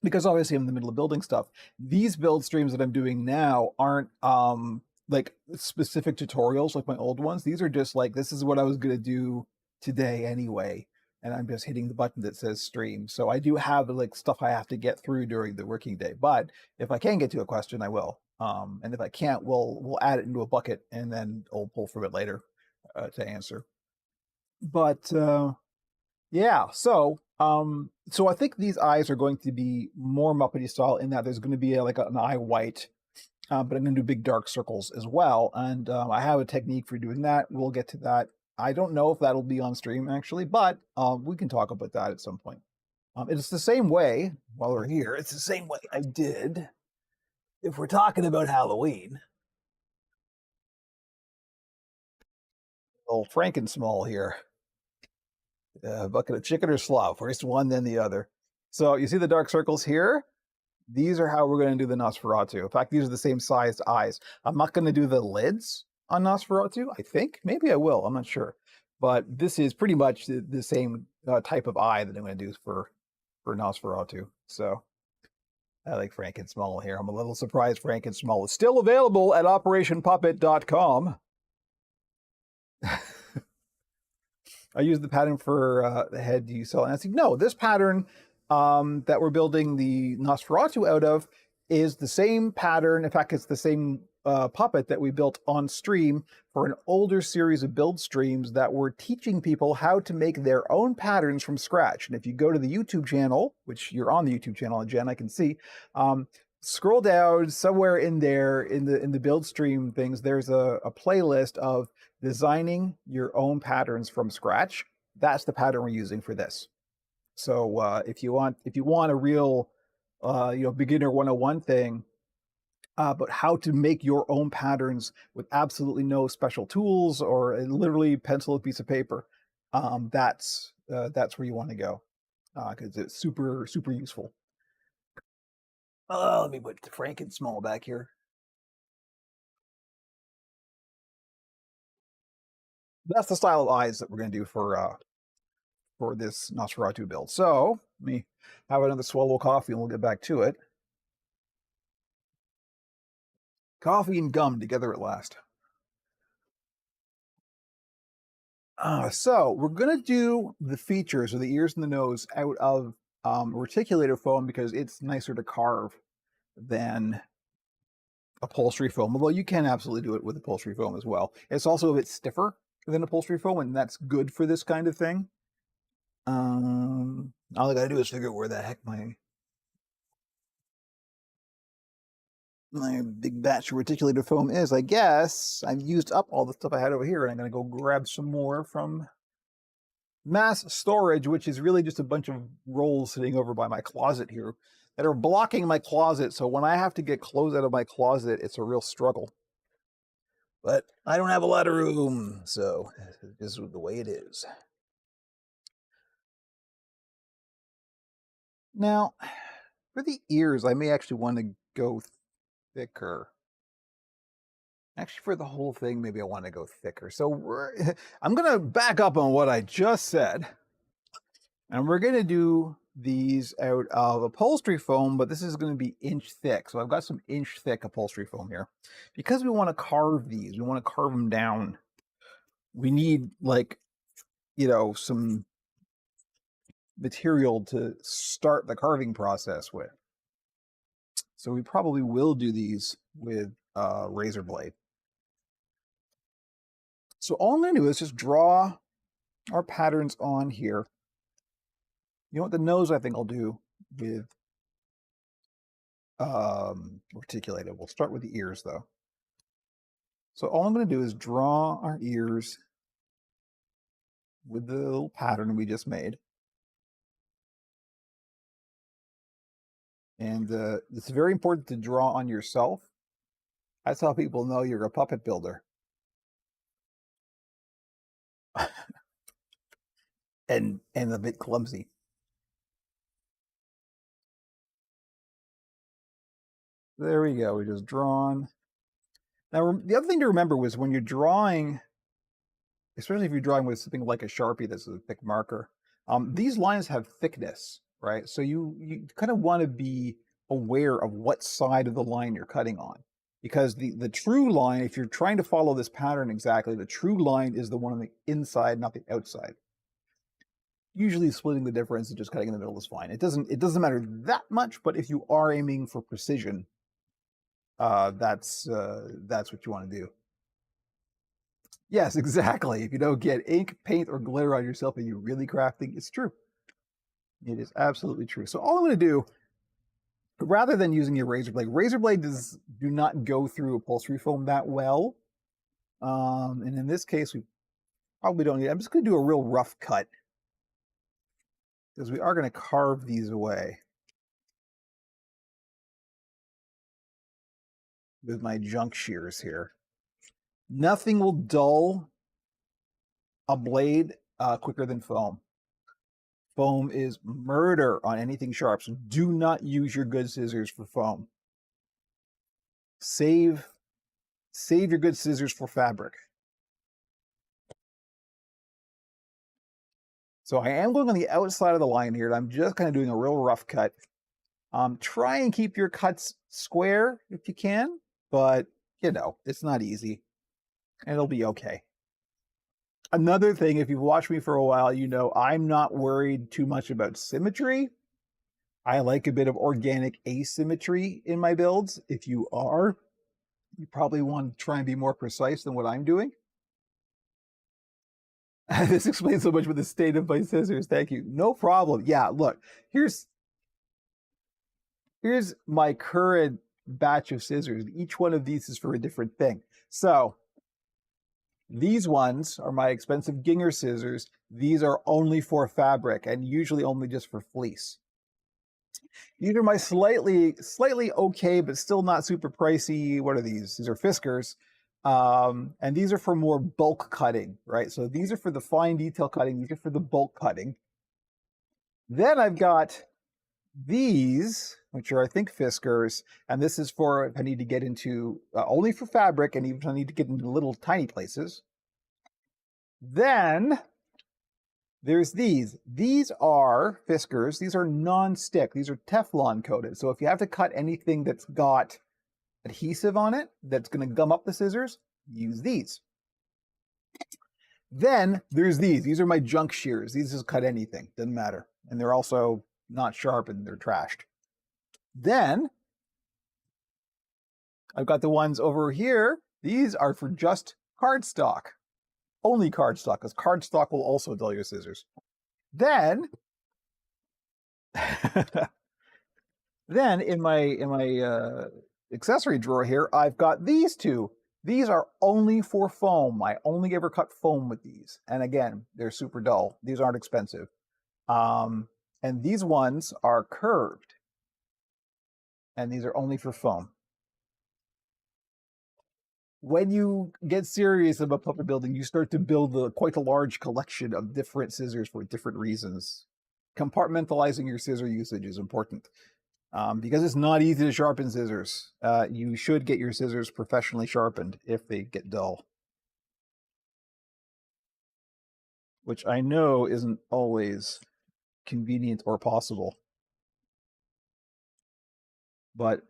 A: because obviously I'm in the middle of building stuff. These build streams that I'm doing now aren't like specific tutorials like my old ones. These are just like, this is what I was going to do today anyway. And I'm just hitting the button that says stream. So I do have like stuff I have to get through during the working day. But if I can get to a question, I will. And if I can't, we'll add it into a bucket and then I'll pull from it later to answer. But yeah, so I think these eyes are going to be more Muppety style in that there's going to be like an eye white, but I'm going to do big dark circles as well. And I have a technique for doing that. We'll get to that. I don't know if that'll be on stream actually, but we can talk about that at some point. It's the same way, while we're here, it's the same way I did, if we're talking about Halloween. Old Frankensmall here. Bucket of chicken or slop, first one, then the other. So you see the dark circles here? These are how we're going to do the Nosferatu. In fact, these are the same sized eyes. I'm not going to do the lids on Nosferatu, I think. Maybe I will, I'm not sure. But this is pretty much the same type of eye that I'm going to do for Nosferatu. So I like Frankensmall here. I'm a little surprised Frankensmall is still available at operationpuppet.com. I use the pattern for the head you sell. And I said, no, this pattern that we're building the Nosferatu out of is the same pattern. In fact, it's the same puppet that we built on stream for an older series of build streams that were teaching people how to make their own patterns from scratch. And if you go to the YouTube channel, which you're on the YouTube channel, Jen, I can see, scroll down somewhere in there in the build stream things, there's a playlist of designing your own patterns from scratch. That's the pattern we're using for this. So if you want a real beginner 101 thing, but how to make your own patterns with absolutely no special tools or literally pencil a piece of paper, that's where you want to go because it's super useful. Let me put the Frankensmall back here. That's the style of eyes that we're going to do for this Nosferatu build. So let me have another swallow of coffee and we'll get back to it. Coffee and gum together at last. So we're going to do the features, or the ears and the nose, out of reticulated foam because it's nicer to carve than upholstery foam, although you can absolutely do it with upholstery foam as well. It's also a bit stiffer than upholstery foam, and that's good for this kind of thing. All I gotta do is figure out where the heck my big batch of reticulated foam is. I guess I've used up all the stuff I had over here, and I'm gonna go grab some more from mass storage, which is really just a bunch of rolls sitting over by my closet here that are blocking my closet. So when I have to get clothes out of my closet, it's a real struggle. But I don't have a lot of room, so this is the way it is. Now, for the ears, I may actually want to go thicker. Actually, for the whole thing, maybe I want to go thicker. So I'm going to back up on what I just said. And we're going to do these out of upholstery foam, but this is going to be inch thick. So I've got some inch thick upholstery foam here. Because we want to carve these, we want to carve them down. We need some material to start the carving process with. So we probably will do these with a razor blade. So all I'm going to do is just draw our patterns on here. You know what, the nose I think I'll do with reticulated. We'll start with the ears though. So all I'm going to do is draw our ears with the little pattern we just made. And it's very important to draw on yourself. That's how people know you're a puppet builder. and a bit clumsy. There we go. We just drawn. Now, the other thing to remember was when you're drawing, especially if you're drawing with something like a Sharpie that's a thick marker, these lines have thickness, right? So you kind of want to be aware of what side of the line you're cutting on. Because the true line, if you're trying to follow this pattern exactly, the true line is the one on the inside, not the outside. Usually splitting the difference and just cutting in the middle is fine. It doesn't matter that much, but if you are aiming for precision, that's what you want to do. Yes, exactly. If you don't get ink, paint, or glitter on yourself and you're really crafting, it's true. It is absolutely true. So all I'm going to do, rather than using your razor blade do not go through upholstery foam that well. And in this case, we probably don't need. I'm just going to do a real rough cut because we are going to carve these away with my junk shears here. Nothing will dull a blade quicker than foam. Foam is murder on anything sharp, so do not use your good scissors for foam. Save your good scissors for fabric. So I am going on the outside of the line here, and I'm just kind of doing a real rough cut. Try and keep your cuts square if you can, but you know, it's not easy. And it'll be okay. Another thing, if you've watched me for a while, you know I'm not worried too much about symmetry. I like a bit of organic asymmetry in my builds. If you are, you probably want to try and be more precise than what I'm doing. This explains so much with the state of my scissors. Thank you. No problem. Yeah, look, here's my current batch of scissors. Each one of these is for a different thing. So these ones are my expensive Ginger scissors. These are only for fabric and usually only just for fleece. These are my slightly okay, but still not super pricey. What are these? These are Fiskars. And these are for more bulk cutting, right? So these are for the fine detail cutting. These are for the bulk cutting. Then I've got these, which are, I think, Fiskars. And this is for if I need to get into, only for fabric, and even if I need to get into little tiny places. Then there's these. These are Fiskars. These are non-stick. These are Teflon coated. So if you have to cut anything that's got adhesive on it, that's going to gum up the scissors, use these. Then there's these. These are my junk shears. These just cut anything. Doesn't matter. And they're also not sharp and they're trashed. Then I've got the ones over here. These are for just cardstock. Only cardstock, because cardstock will also dull your scissors. Then, in my accessory drawer here, I've got these two. These are only for foam. I only ever cut foam with these. And again, they're super dull. These aren't expensive. And these ones are curved. And these are only for foam. When you get serious about puppet building, you start to build quite a large collection of different scissors for different reasons. Compartmentalizing your scissor usage is important because it's not easy to sharpen scissors. You should get your scissors professionally sharpened if they get dull, which I know isn't always convenient or possible. But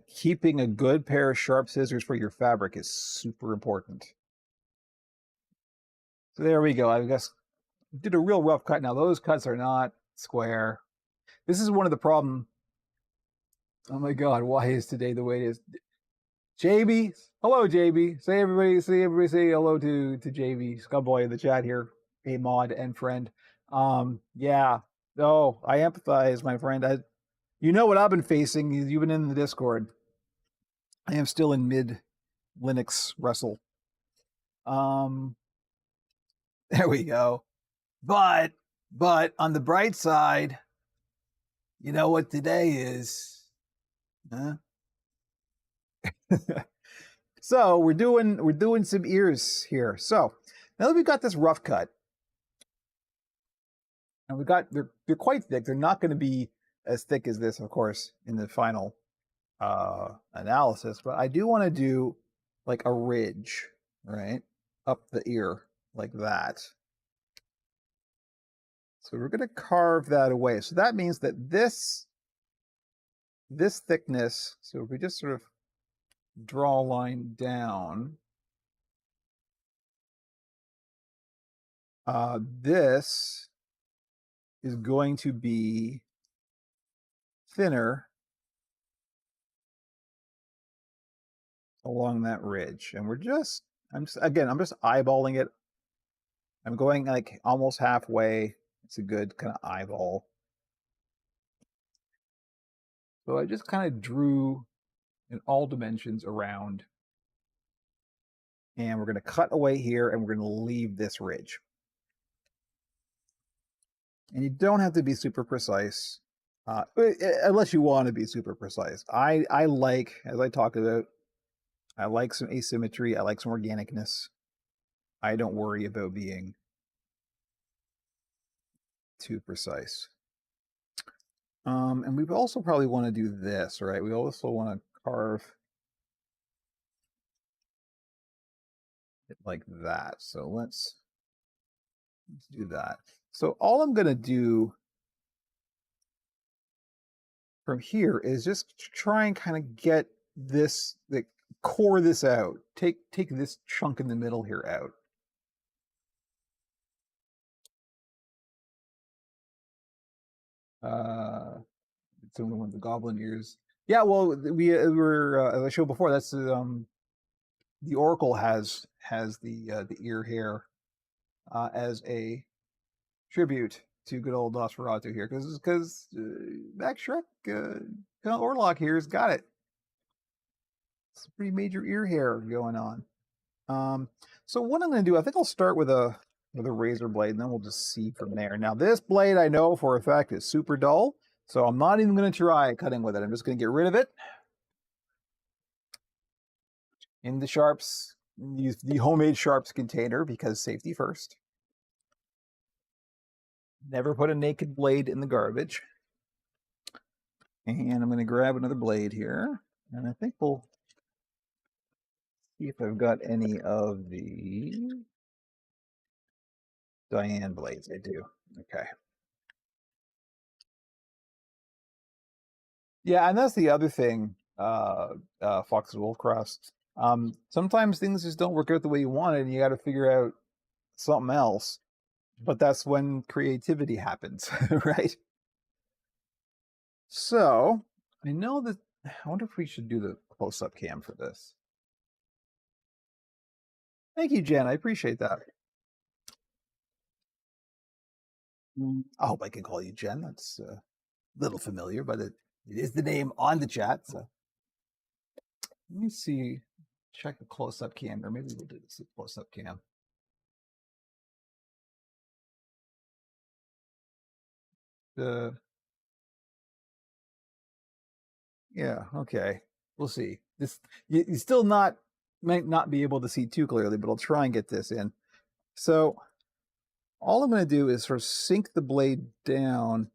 A: keeping a good pair of sharp scissors for your fabric is super important. So there we go. I guess did a real rough cut. Now those cuts are not square. This is one of the problems. Oh my God, why is today the way it is? JB, hello JB. Say everybody say hello to JB, Scumboy in the chat here, a mod and friend. Yeah. Oh, I empathize, my friend. You know what I've been facing. You've been in the Discord. I am still in mid Linux wrestle. There we go. But on the bright side, you know what today is? Huh? So we're doing some ears here. So now that we've got this rough cut, and they're quite thick. They're not going to be as thick as this, of course, in the final analysis. But I do want to do like a ridge, right, up the ear like that. So we're going to carve that away. So that means that this thickness. So if we just sort of draw a line down, this is going to be thinner along that ridge. And I'm just eyeballing it. I'm going like almost halfway. It's a good kind of eyeball. So I just kind of drew in all dimensions around. And we're going to cut away here and we're going to leave this ridge. And you don't have to be super precise, unless you want to be super precise. I like, as I talked about, I like some asymmetry. I like some organicness. I don't worry about being too precise. And we also probably want to do this, right? We also want to carve it like that. So let's do that. So all I'm going to do from here is just try and kind of get this, like, core this out. Take this chunk in the middle here out. Some of the ones, the goblin ears. Yeah, well, we were as I showed before. That's the Oracle has the ear hair as a tribute to good old Nosferatu here, because Max Shrek, Count Orlok here has got it. It's a pretty major ear hair going on. So what I'm going to do, I think I'll start with a razor blade, and then we'll just see from there. Now this blade, I know for a fact, is super dull, so I'm not even going to try cutting with it. I'm just going to get rid of it. In the sharps, use the homemade sharps container because safety first. Never put a naked blade in the garbage. And I'm going to grab another blade here, and I think we'll see if I've got any of the Diane blades. I do. Okay. Yeah, and that's the other thing, Fox Wolfcross. Sometimes things just don't work out the way you want it, and you got to figure out something else. But that's when creativity happens, right? So I know that. I wonder if we should do the close-up cam for this. Thank you, Jen. I appreciate that. I hope I can call you Jen. That's a little familiar, but it is the name on the chat. So let me see. Check the close-up cam, or maybe we'll do this close-up cam. Yeah, okay. We'll see. This you still might not be able to see too clearly, but I'll try and get this in. So all I'm going to do is sort of sink the blade down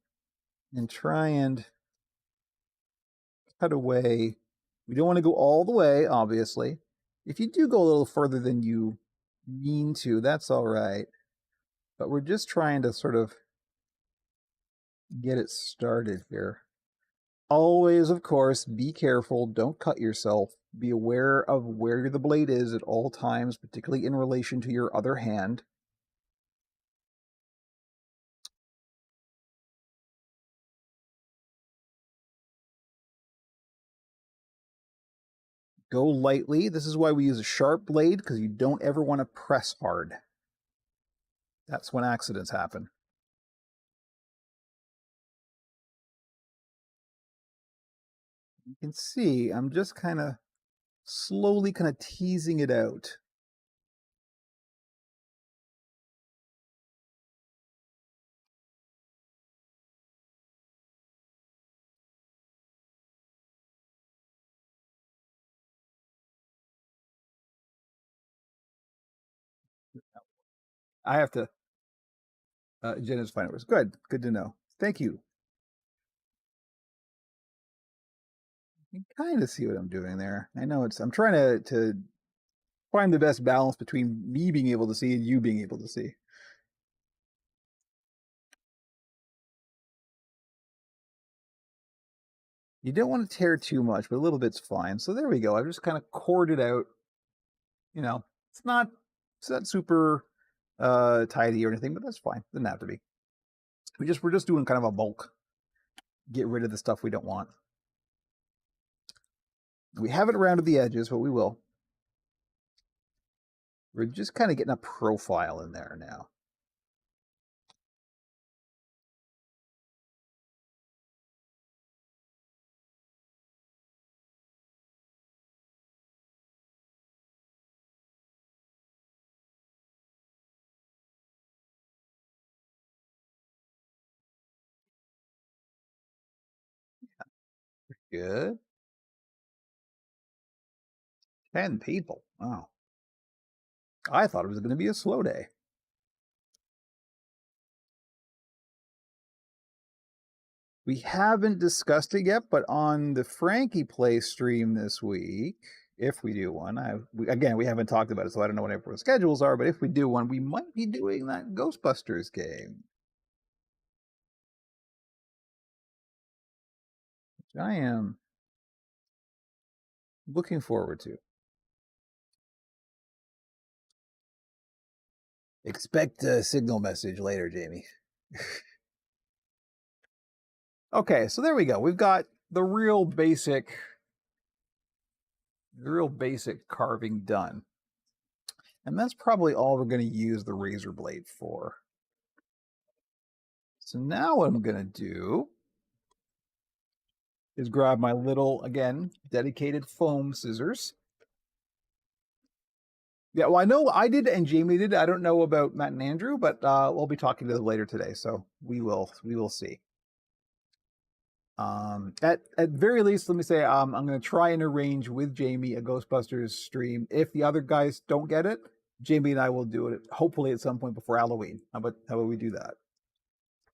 A: and try and cut away. We don't want to go all the way, obviously. If you do go a little further than you mean to, that's all right. But we're just trying to sort of get it started here. Always, of course, be careful. Don't cut yourself. Be aware of where the blade is at all times, particularly in relation to your other hand. Go lightly. This is why we use a sharp blade, because you don't ever want to press hard. That's when accidents happen. You can see I'm just kind of slowly kind of teasing it out. I have to. Jen is fine. It was good. Good to know. Thank you. You kind of see what I'm doing there. I know it's. I'm trying to find the best balance between me being able to see and you being able to see. You don't want to tear too much, but a little bit's fine. So there we go. I've just kind of cored it out. You know, it's not super tidy or anything, but that's fine. Doesn't have to be. We're just doing kind of a bulk. Get rid of the stuff we don't want. We haven't rounded the edges, but we will. We're just kind of getting a profile in there now. Good. 10 people. Wow. I thought it was going to be a slow day. We haven't discussed it yet, but on the Frankie Play stream this week, if we do one, again, we haven't talked about it, so I don't know what everyone's schedules are, but if we do one, we might be doing that Ghostbusters game. Which I am looking forward to. Expect a signal message later, Jamie. Okay, so there we go. We've got the real basic carving done. And that's probably all we're going to use the razor blade for. So now what I'm going to do is grab my little, again, dedicated foam scissors. Yeah, well, I know I did and Jamie did. I don't know about Matt and Andrew, but we'll be talking to them later today, so we will see. At very least, let me say I'm going to try and arrange with Jamie a Ghostbusters stream. If the other guys don't get it, Jamie and I will do it hopefully at some point before Halloween. How about we do that?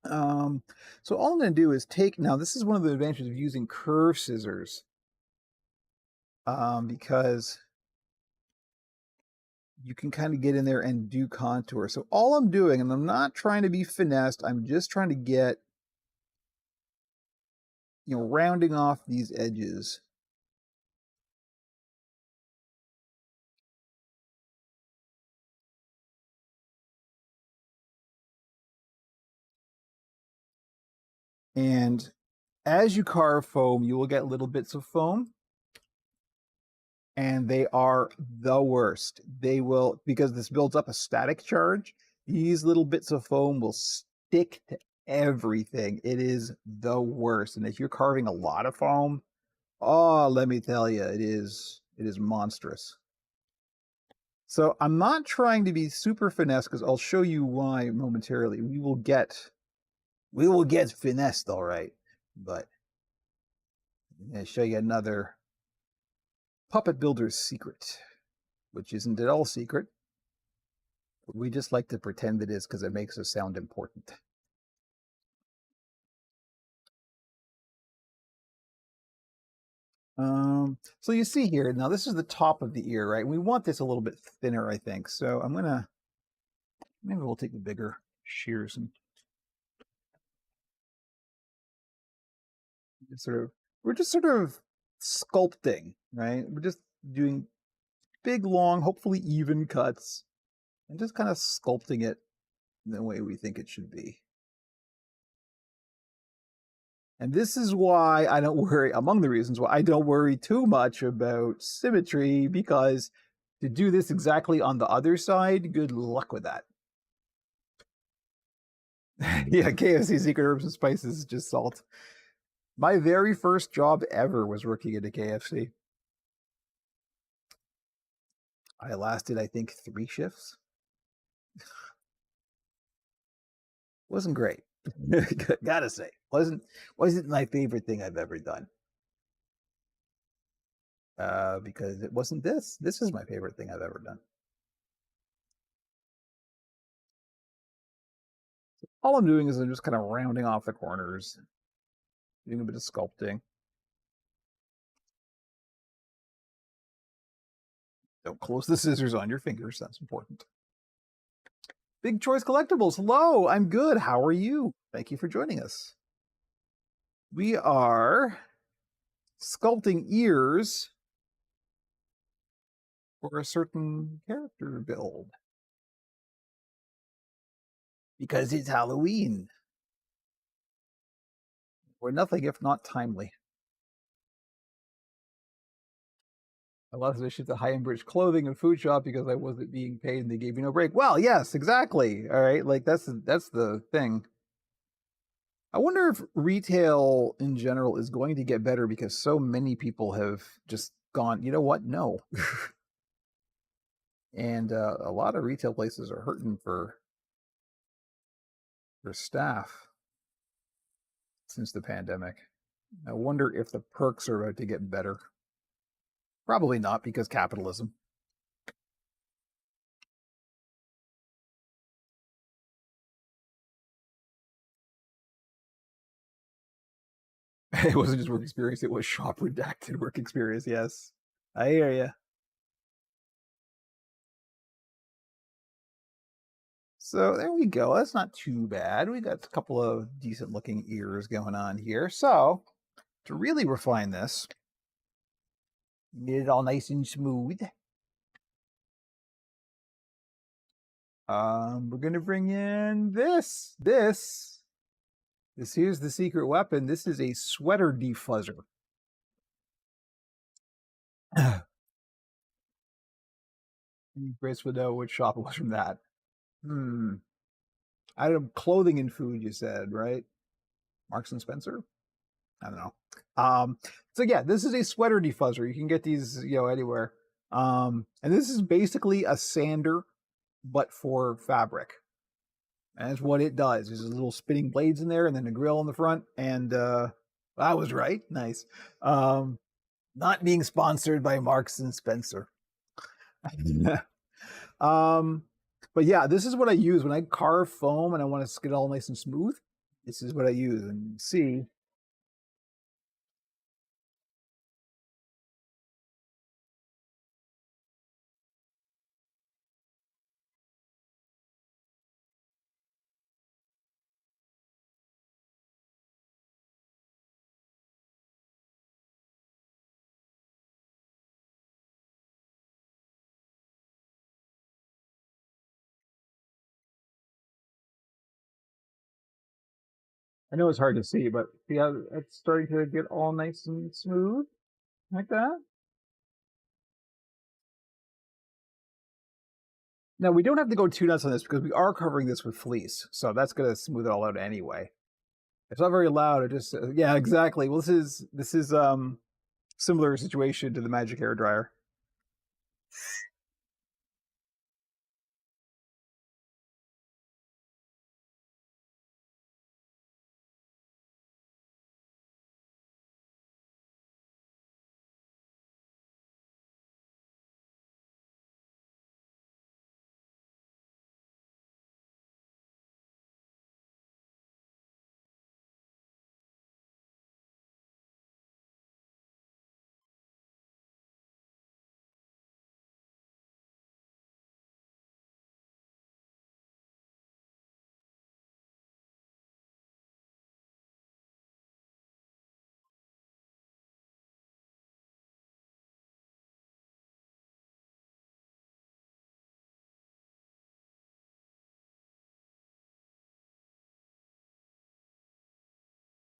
A: So all I'm going to do is now this is one of the advantages of using curved scissors, because you can kind of get in there and do contour. So all I'm doing, and I'm not trying to be finessed, I'm just trying to get, rounding off these edges. And as you carve foam, you will get little bits of foam. And they are the worst. They will, because this builds up a static charge, these little bits of foam will stick to everything. It is the worst. And if you're carving a lot of foam, oh, let me tell you, it is monstrous. So I'm not trying to be super finesse because I'll show you why momentarily. We will get finessed, all right. But I'm going to show you another puppet builder's secret, which isn't at all secret. We just like to pretend it is because it makes us sound important. So you see here, now this is the top of the ear, right? We want this a little bit thinner, I think. So maybe we'll take the bigger shears and we're just sort of sculpting, right? We're just doing big, long, hopefully even cuts and just kind of sculpting it the way we think it should be. And this is why I don't worry, among the reasons why I don't worry too much about symmetry, because to do this exactly on the other side, good luck with that. Yeah, KFC secret herbs and spices is just salt. My very first job ever was working at a KFC. I lasted, I think, 3 shifts. Wasn't great. Gotta say, wasn't my favorite thing I've ever done. Because it wasn't this. This is my favorite thing I've ever done. All I'm doing is I'm just kind of rounding off the corners, doing a bit of sculpting. Don't close the scissors on your fingers. That's important. Big Choice Collectibles. Hello, I'm good. How are you? Thank you for joining us. We are sculpting ears for a certain character build. Because it's Halloween. We're nothing if not timely. I lost a shift to high-end British clothing and food shop because I wasn't being paid and they gave me no break. Well, yes, exactly. All right, like that's the thing. I wonder if retail in general is going to get better because so many people have just gone, you know what? No. And a lot of retail places are hurting for staff since the pandemic. I wonder if the perks are about to get better. Probably not because capitalism. It wasn't just work experience, it was shop redacted work experience. Yes, I hear you. So there we go. That's not too bad. We got a couple of decent looking ears going on here. So to really refine this, get it all nice and smooth. We're gonna bring in this. Here's the secret weapon. This is a sweater defuzzer. Grace would know which shop it was from that. Item clothing and food, you said, right? Marks and Spencer? I don't know. So yeah, this is a sweater defuzzer. You can get these, anywhere. And this is basically a sander, but for fabric. And that's what it does. There's little spinning blades in there and then a grill in the front. And I was right. Nice. Not being sponsored by Marks and Spencer. But yeah, this is what I use when I carve foam and I want to get it all nice and smooth. This is what I use. And see, I know it's hard to see, but see how it's starting to get all nice and smooth like that? Now, we don't have to go too nuts on this because we are covering this with fleece. So that's going to smooth it all out anyway. It's not very loud. It just, yeah, exactly. Well, this is similar situation to the magic hair dryer.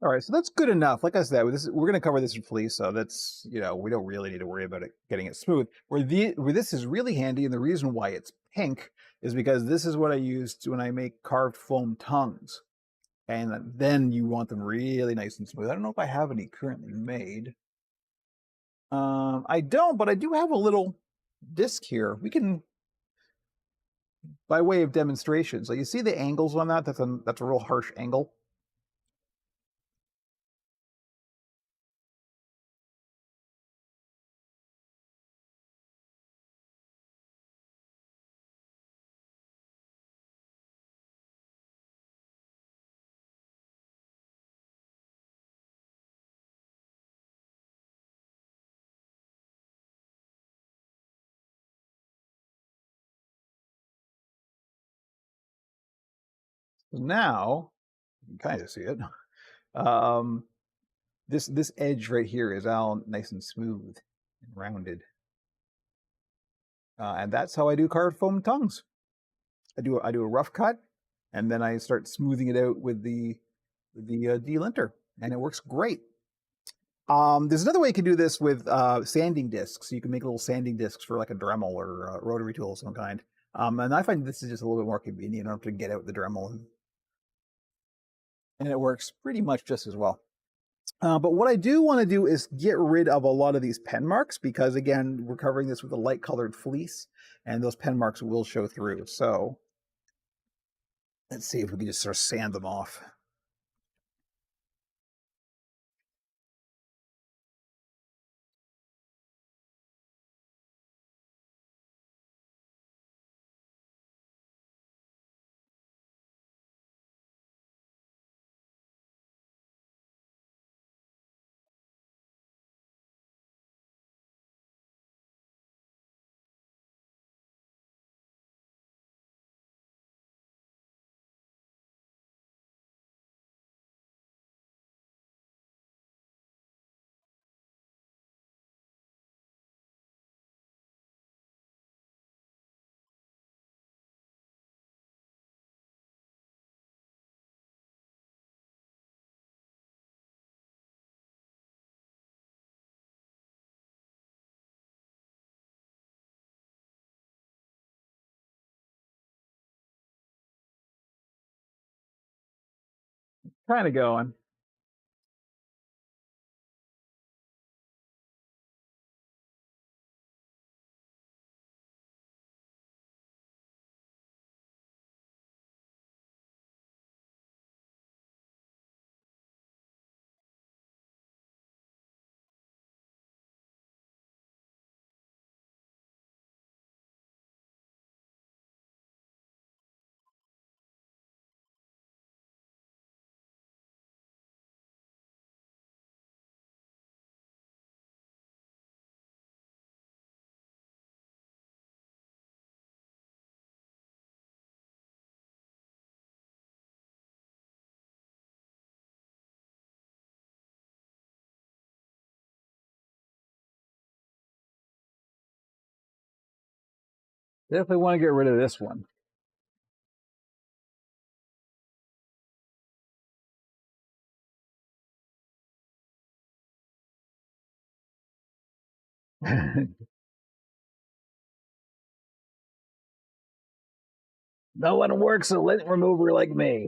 A: All right, so that's good enough. Like I said, we're going to cover this in fleece, so that's we don't really need to worry about it getting it smooth. Where this is really handy, and the reason why it's pink is because this is what I used when I make carved foam tongues, and then you want them really nice and smooth. I don't know if I have any currently made. I don't, but I do have a little disc here. We can, by way of demonstration. So you see the angles on that? That's a real harsh angle. Now, you can kind of see it. Um, this edge right here is all nice and smooth and rounded. And that's how I do carved foam tongues. I do a rough cut, and then I start smoothing it out with the delinter, and it works great. There's another way you can do this with sanding discs. You can make little sanding discs for like a Dremel or a rotary tool of some kind. And I find this is just a little bit more convenient. You don't have to get out the Dremel, and it works pretty much just as well. But what I do want to do is get rid of a lot of these pen marks because, again, we're covering this with a light colored fleece, and those pen marks will show through. So let's see if we can just sort of sand them off. Kind of going. Definitely want to get rid of this one. No one works a lint remover like me.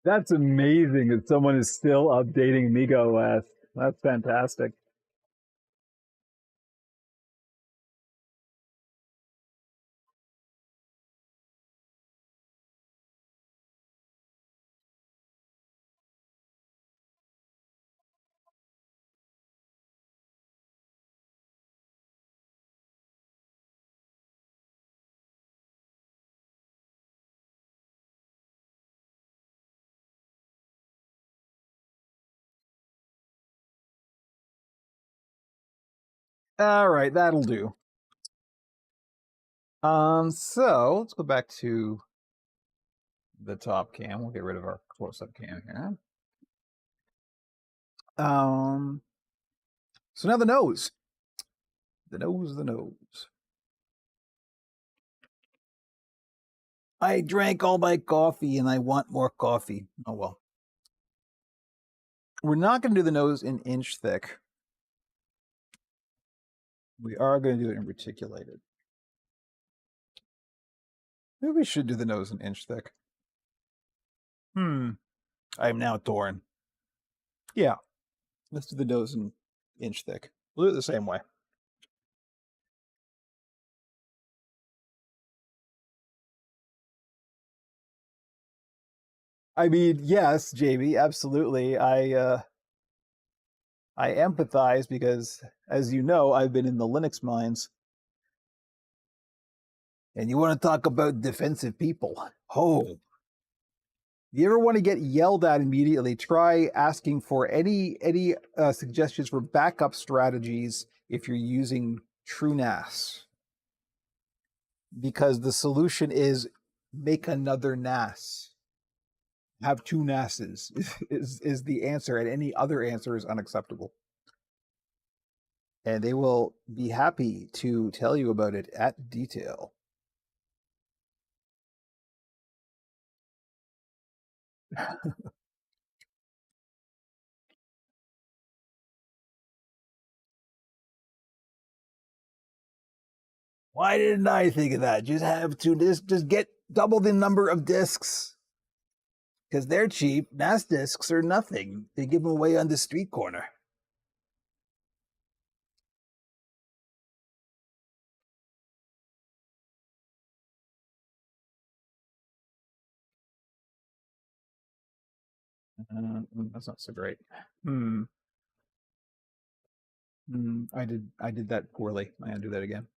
A: That's amazing that someone is still updating Migo OS. That's fantastic. All right, that'll do. So let's go back to the top cam. We'll get rid of our close-up cam here. So now the nose. The nose. I drank all my coffee and I want more coffee. Oh well. We're not going to do the nose in inch thick. We are going to do it in reticulated. Maybe we should do the nose in inch thick. I am now torn. Yeah, let's do the dozen inch thick. We'll do it the same way. I mean, yes, Jamie, absolutely. I empathize because, as you know, I've been in the Linux mines. And you want to talk about defensive people? Oh, you ever want to get yelled at immediately? Try asking for any suggestions for backup strategies if you're using TrueNAS, because the solution is make another NAS. Have two NASs is the answer, and any other answer is unacceptable. And they will be happy to tell you about it at detail. Why didn't I think of that? Just have two discs, just get double the number of discs. Because they're cheap. NAS discs are nothing. They give them away on the street corner. That's not so great. Hmm. I did that poorly. I gotta do that again.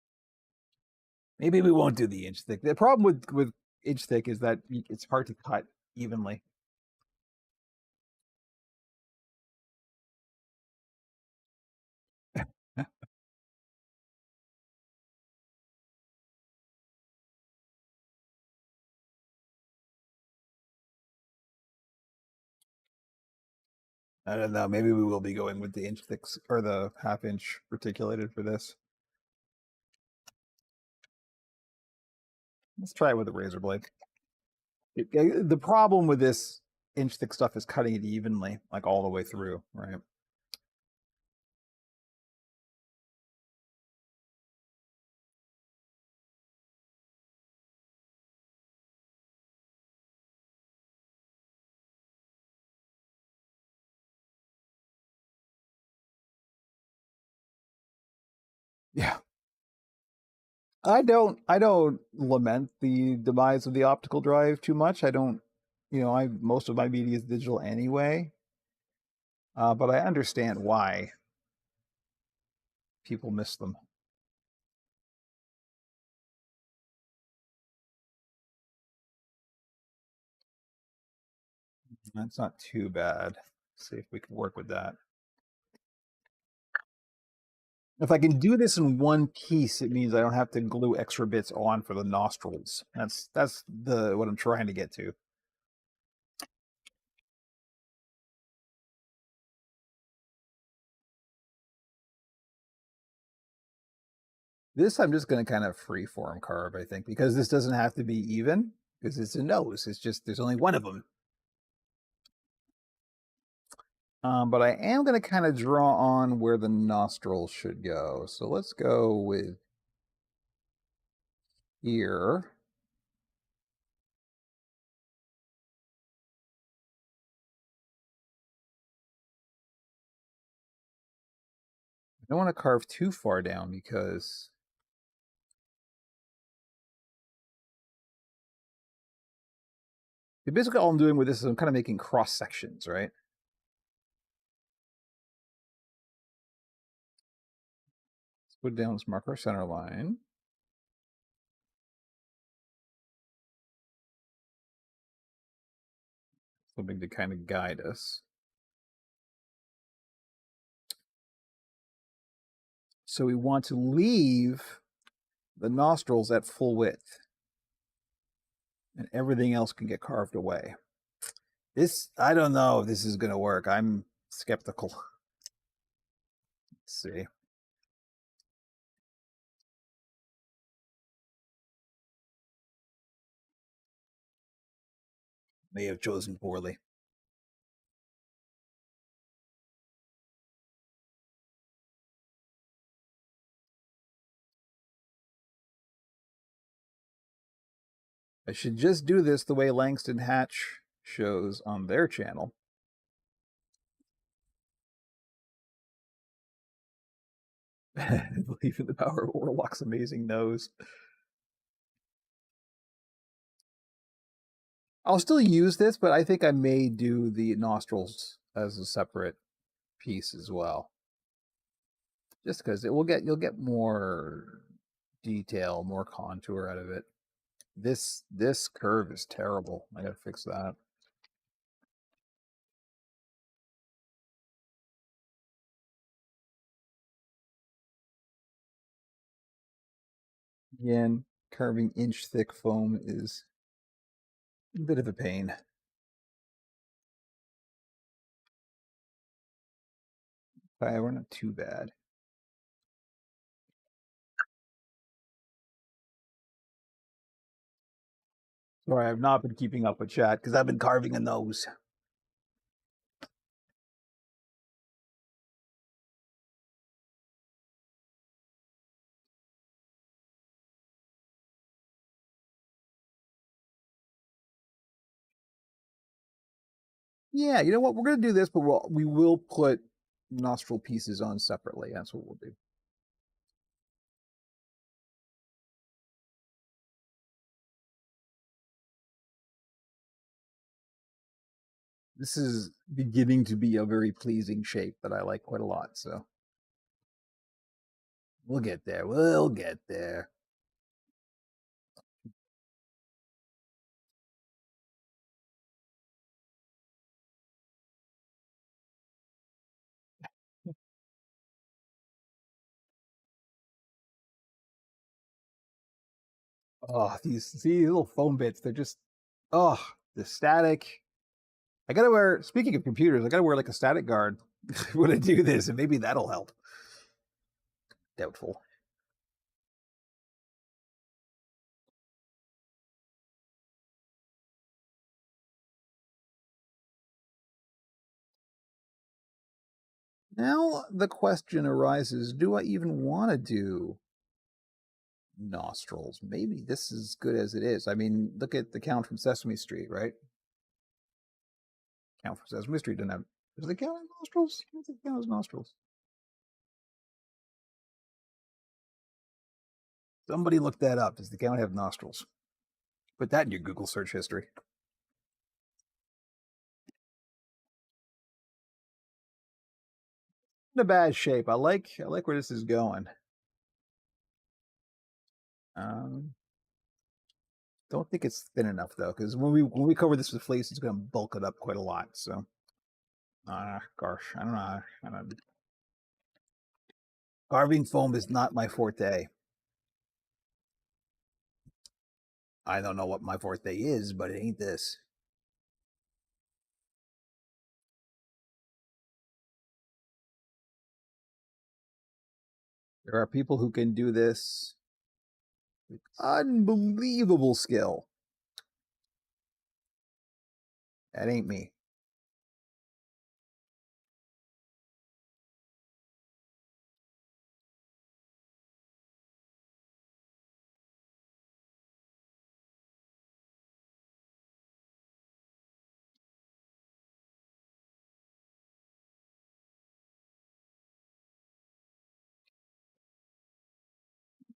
A: Maybe we won't do the inch thick. The problem with inch thick is that it's hard to cut evenly. I don't know. Maybe we will be going with the inch thick or the half inch reticulated for this. Let's try it with a razor blade. The problem with this inch thick stuff is cutting it evenly, like all the way through, right? Yeah. I don't lament the demise of the optical drive too much. I don't, I most of my media is digital anyway. But I understand why people miss them. That's not too bad. See if we can work with that. If I can do this in one piece, it means I don't have to glue extra bits on for the nostrils. That's the what I'm trying to get to. This I'm just going to kind of freeform carve, I think, because this doesn't have to be even, because it's a nose. It's just there's only one of them. But I am going to kind of draw on where the nostrils should go. So let's go with here. I don't want to carve too far down because basically all I'm doing with this is I'm kind of making cross sections, right? Let's put down, let's mark our center line. Something to kind of guide us. So we want to leave the nostrils at full width, and everything else can get carved away. This, I don't know if this is going to work. I'm skeptical. Let's see. May have chosen poorly. I should just do this the way Langston Hatch shows on their channel. I believe in the power of Orlok's amazing nose. I'll still use this, but I think I may do the nostrils as a separate piece as well. Just because you'll get more detail, more contour out of it. This curve is terrible. I gotta fix that. Again, carving inch thick foam is a bit of a pain. Okay, we're not too bad. Sorry, I've not been keeping up with chat because I've been carving a nose. Yeah, you know what? We're gonna do this, but we will put nostril pieces on separately. That's what we'll do. This is beginning to be a very pleasing shape that I like quite a lot. So we'll get there. We'll get there. Oh, these little foam bits, they're just the static. I gotta wear, speaking of computers, I gotta wear like a static guard when I do this, and maybe that'll help. Doubtful. Now the question arises, do I even want to do nostrils? Maybe this is good as it is. I mean, look at the Count from Sesame Street, right? Count from Sesame Street didn't have, does the Count have nostrils? I don't think the Count has nostrils. Somebody look that up. Does the Count have nostrils? Put that in your Google search history. In a bad shape. I like where this is going. Don't think it's thin enough though, because when we cover this with fleece, it's going to bulk it up quite a lot. So, gosh, I don't know. I don't, carving foam is not my forte. I don't know what my forte is, but it ain't this. There are people who can do this with unbelievable skill. That ain't me.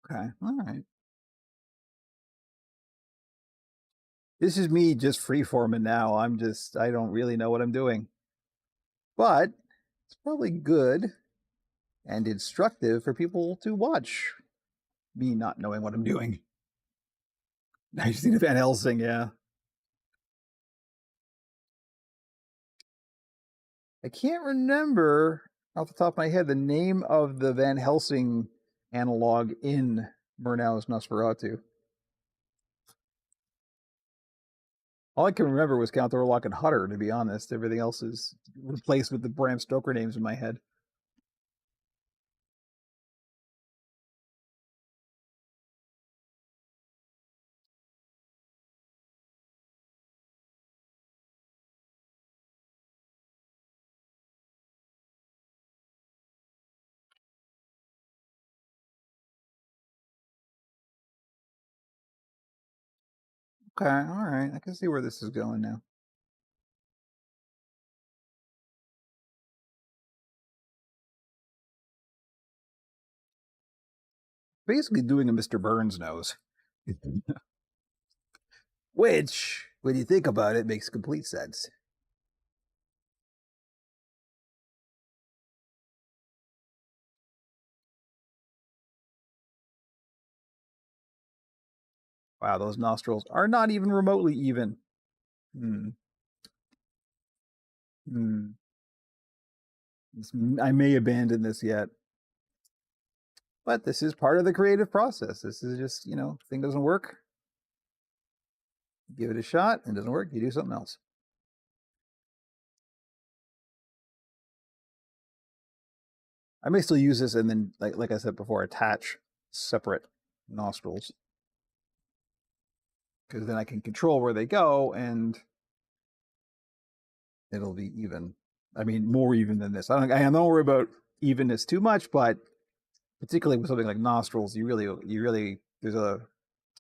A: Okay, all right. This is me just freeforming now. I don't really know what I'm doing. But it's probably good and instructive for people to watch me not knowing what I'm doing. I just need a Van Helsing, yeah. I can't remember off the top of my head the name of the Van Helsing analog in Murnau's Nosferatu. All I can remember was Count Orlok and Hutter, to be honest. Everything else is replaced with the Bram Stoker names in my head. Okay, all right. I can see where this is going now. Basically doing a Mr. Burns nose. Which, when you think about it, makes complete sense. Wow, those nostrils are not even remotely even. Hmm. Hmm. I may abandon this yet. But this is part of the creative process. This is just, thing doesn't work. Give it a shot. It doesn't work. You do something else. I may still use this and then, like I said before, attach separate nostrils. Because then I can control where they go and it'll be even. I mean, more even than this. I don't worry about evenness too much, but particularly with something like nostrils, you really, there's a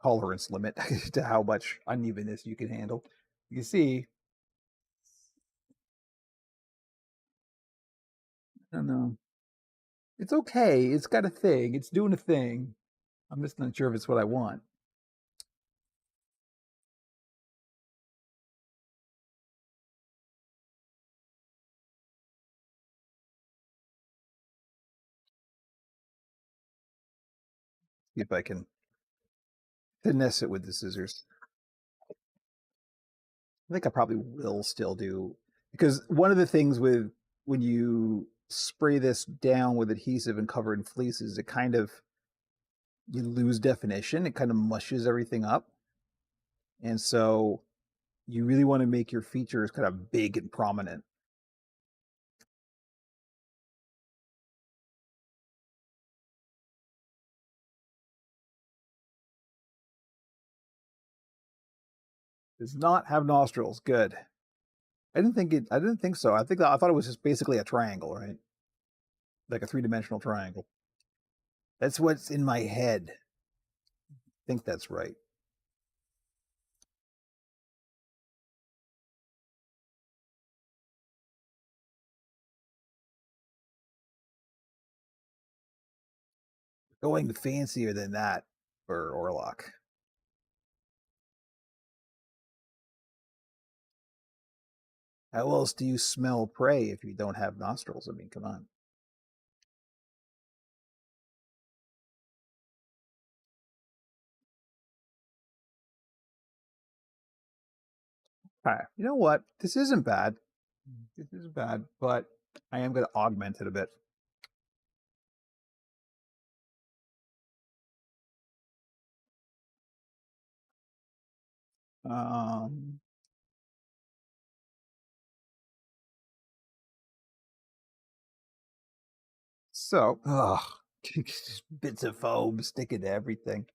A: tolerance limit to how much unevenness you can handle. You see, I don't know. It's okay. It's got a thing. It's doing a thing. I'm just not sure if it's what I want. See if I can finesse it with the scissors. I think I probably will still do, because one of the things with when you spray this down with adhesive and cover in fleeces, it kind of, you lose definition. It kind of mushes everything up. And so you really want to make your features kind of big and prominent. Does not have nostrils. Good. I didn't think so. I thought it was just basically a triangle, right? Like a three-dimensional triangle. That's what's in my head. I think that's right. Going fancier than that for Orlok. How else do you smell prey if you don't have nostrils? I mean, come on. All right. You know what? This isn't bad. This is bad, but I am going to augment it a bit. Um, so, bits of foam sticking to everything.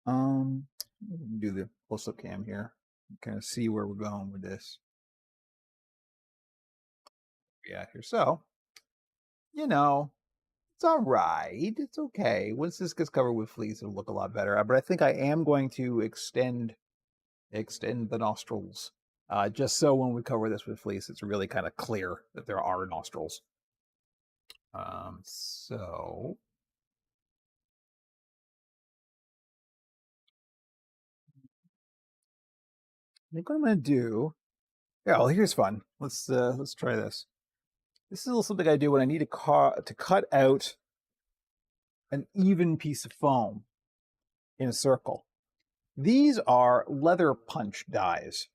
A: Um, do the close-up cam here. Kind of see where we're going with this. Yeah, here. So, you know, it's all right. It's okay. Once this gets covered with fleece, it'll look a lot better. But I think I am going to extend the nostrils, just so when we cover this with fleece, it's really kind of clear that there are nostrils. So I think what I'm going to do. Yeah, well, here's fun. Let's try this. This is a little something I do when I need to cut out an even piece of foam in a circle. These are leather punch dies.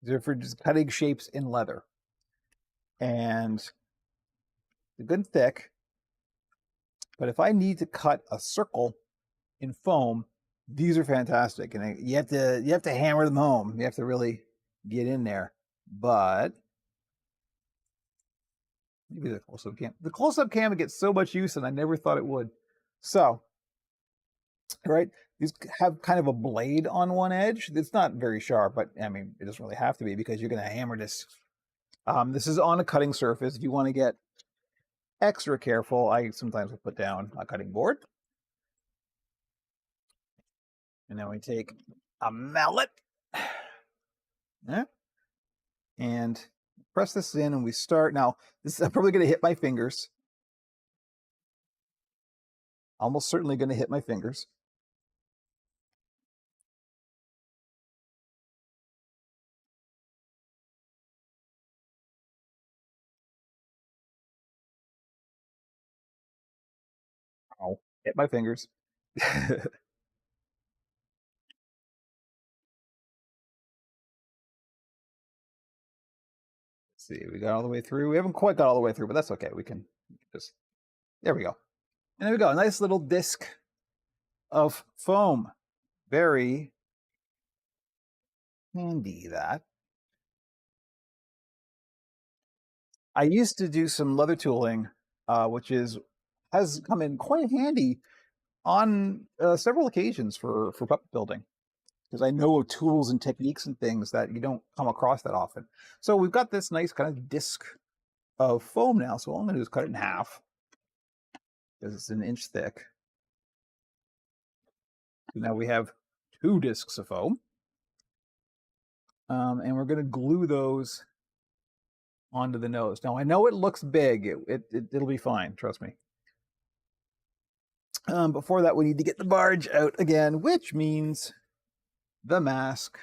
A: They're for just cutting shapes in leather. And they're good and thick. But if I need to cut a circle in foam, these are fantastic. And you have to hammer them home. You have to really get in there. But maybe the close-up cam. The close-up cam gets so much use, and I never thought it would. So, right, these have kind of a blade on one edge. It's not very sharp, but I mean, it doesn't really have to be because you're going to hammer this. This is on a cutting surface. If you want to get extra careful, I sometimes will put down a cutting board. And then we take a mallet. Yeah. And press this in and we start. Now, this is probably going to hit my fingers. Almost certainly going to hit my fingers. Ow, hit my fingers. Let's see, we got all the way through. We haven't quite got all the way through, but that's okay. We can just, there we go. And there we go, a nice little disc of foam. Very handy, that. I used to do some leather tooling, which has come in quite handy on several occasions for puppet building, because I know of tools and techniques and things that you don't come across that often. So we've got this nice kind of disc of foam now. So all I'm going to do is cut it in half because it's an inch thick. So now we have 2 discs of foam. And we're going to glue those onto the nose. Now, I know it looks big. It'll be fine. Trust me. Before that, we need to get the barge out again, which means the mask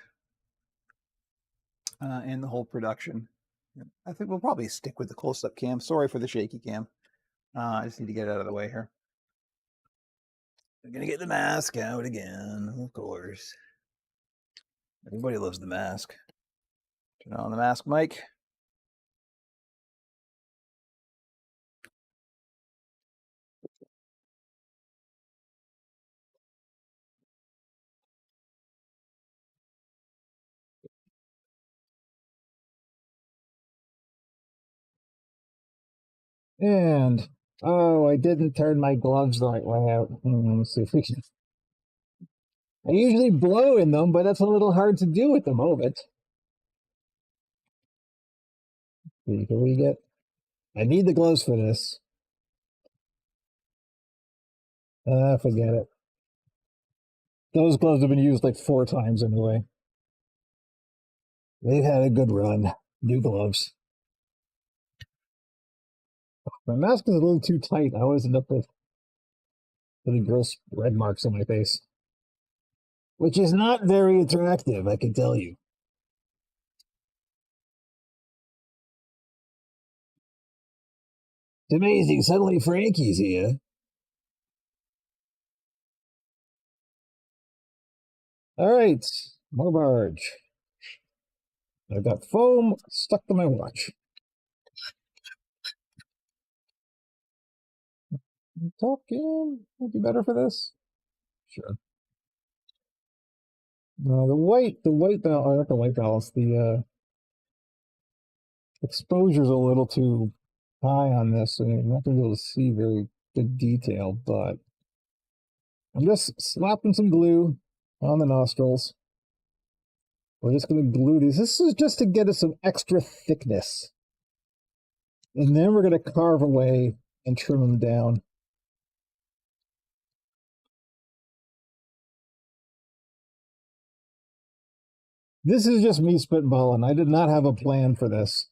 A: and the whole production. I think we'll probably stick with the close-up cam. Sorry for the shaky cam. I just need to get it out of the way here. We're going to get the mask out again, of course. Everybody loves the mask. Turn on the mask mic.
B: And, oh, I didn't turn my gloves the right way out. Let's see if we can. I usually blow in them, but that's a little hard to do at the moment. Can we get? I need the gloves for this. Forget it. Those gloves have been used like 4 times anyway. They've had a good run. New gloves. My mask is a little too tight. I always end up with really gross red marks on my face, which is not very attractive, I can tell you. It's amazing. Suddenly Frankie's here. All right, more barge. I've got foam stuck to my watch. Talking would be better for this. Sure. The white balance, or not the white balance, the exposure's a little too high on this, so I'm not going to be able to see very good detail, but I'm just slapping some glue on the nostrils. We're just going to glue these. This is just to get us some extra thickness. And then we're going to carve away and trim them down. This is just me spitballing. I did not have a plan for this.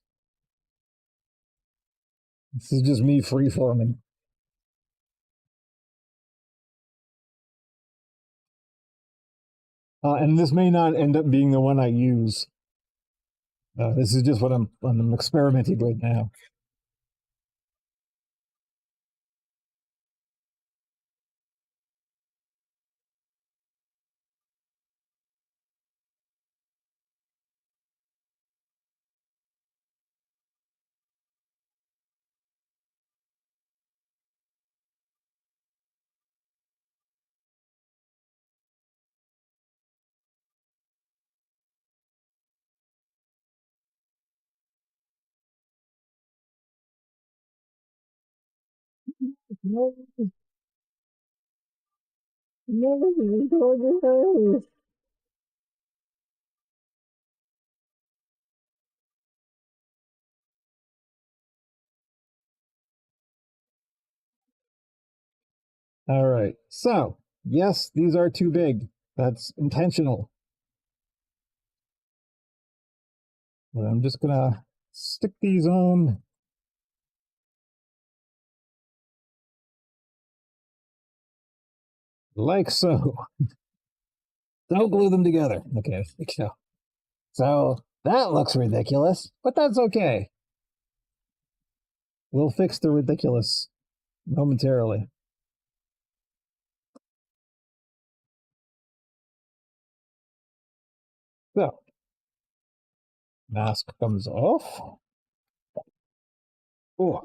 B: This is just me freeforming. And this may not end up being the one I use. This is just what I'm experimenting with now. No, no, all right. So, yes, these are too big. That's intentional. And I'm just gonna stick these on like so. Don't glue them together. Okay, so that looks ridiculous, but that's okay. We'll fix the ridiculous momentarily. So, mask comes off. Oh,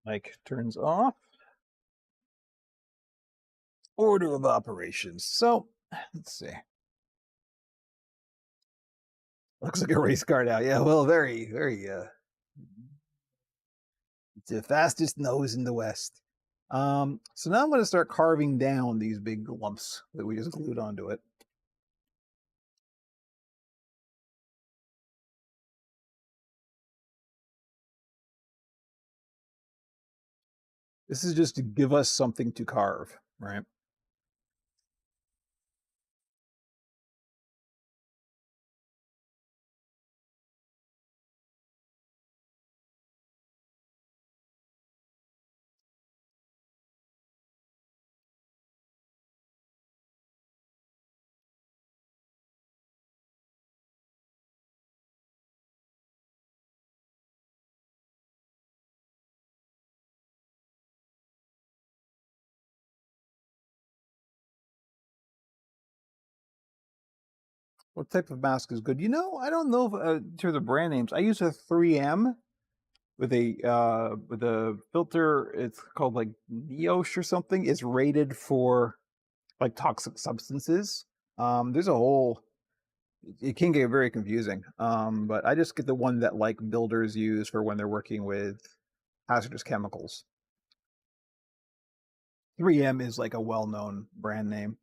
A: Mic turns off. Order of operations. So, let's see. Looks like a race car now. Yeah, well, very, the fastest nose in the West. So now I'm going to start carving down these big lumps that we just glued onto it. This is just to give us something to carve, right? What type of mask is good? You know, I don't know if, in terms of brand names. I use a 3M with a filter. It's called like Neosh or something. It's rated for like toxic substances. There's a whole. It can get very confusing. But I just get the one that like builders use for when they're working with hazardous chemicals. 3M is like a well-known brand name.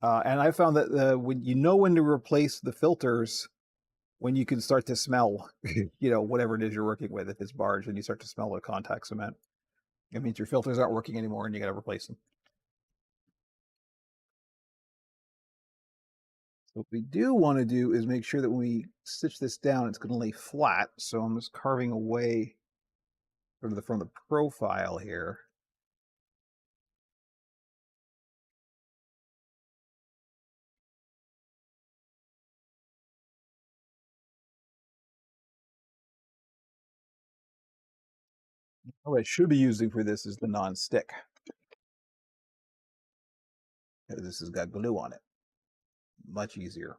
A: And I found that when you know when to replace the filters, when you can start to smell, whatever it is you're working with, if it's barge, and you start to smell the contact cement, it means your filters aren't working anymore and you got to replace them. So what we do want to do is make sure that when we stitch this down, it's going to lay flat. So I'm just carving away from the profile here. What I should be using for this is the non-stick. This has got glue on it. Much easier.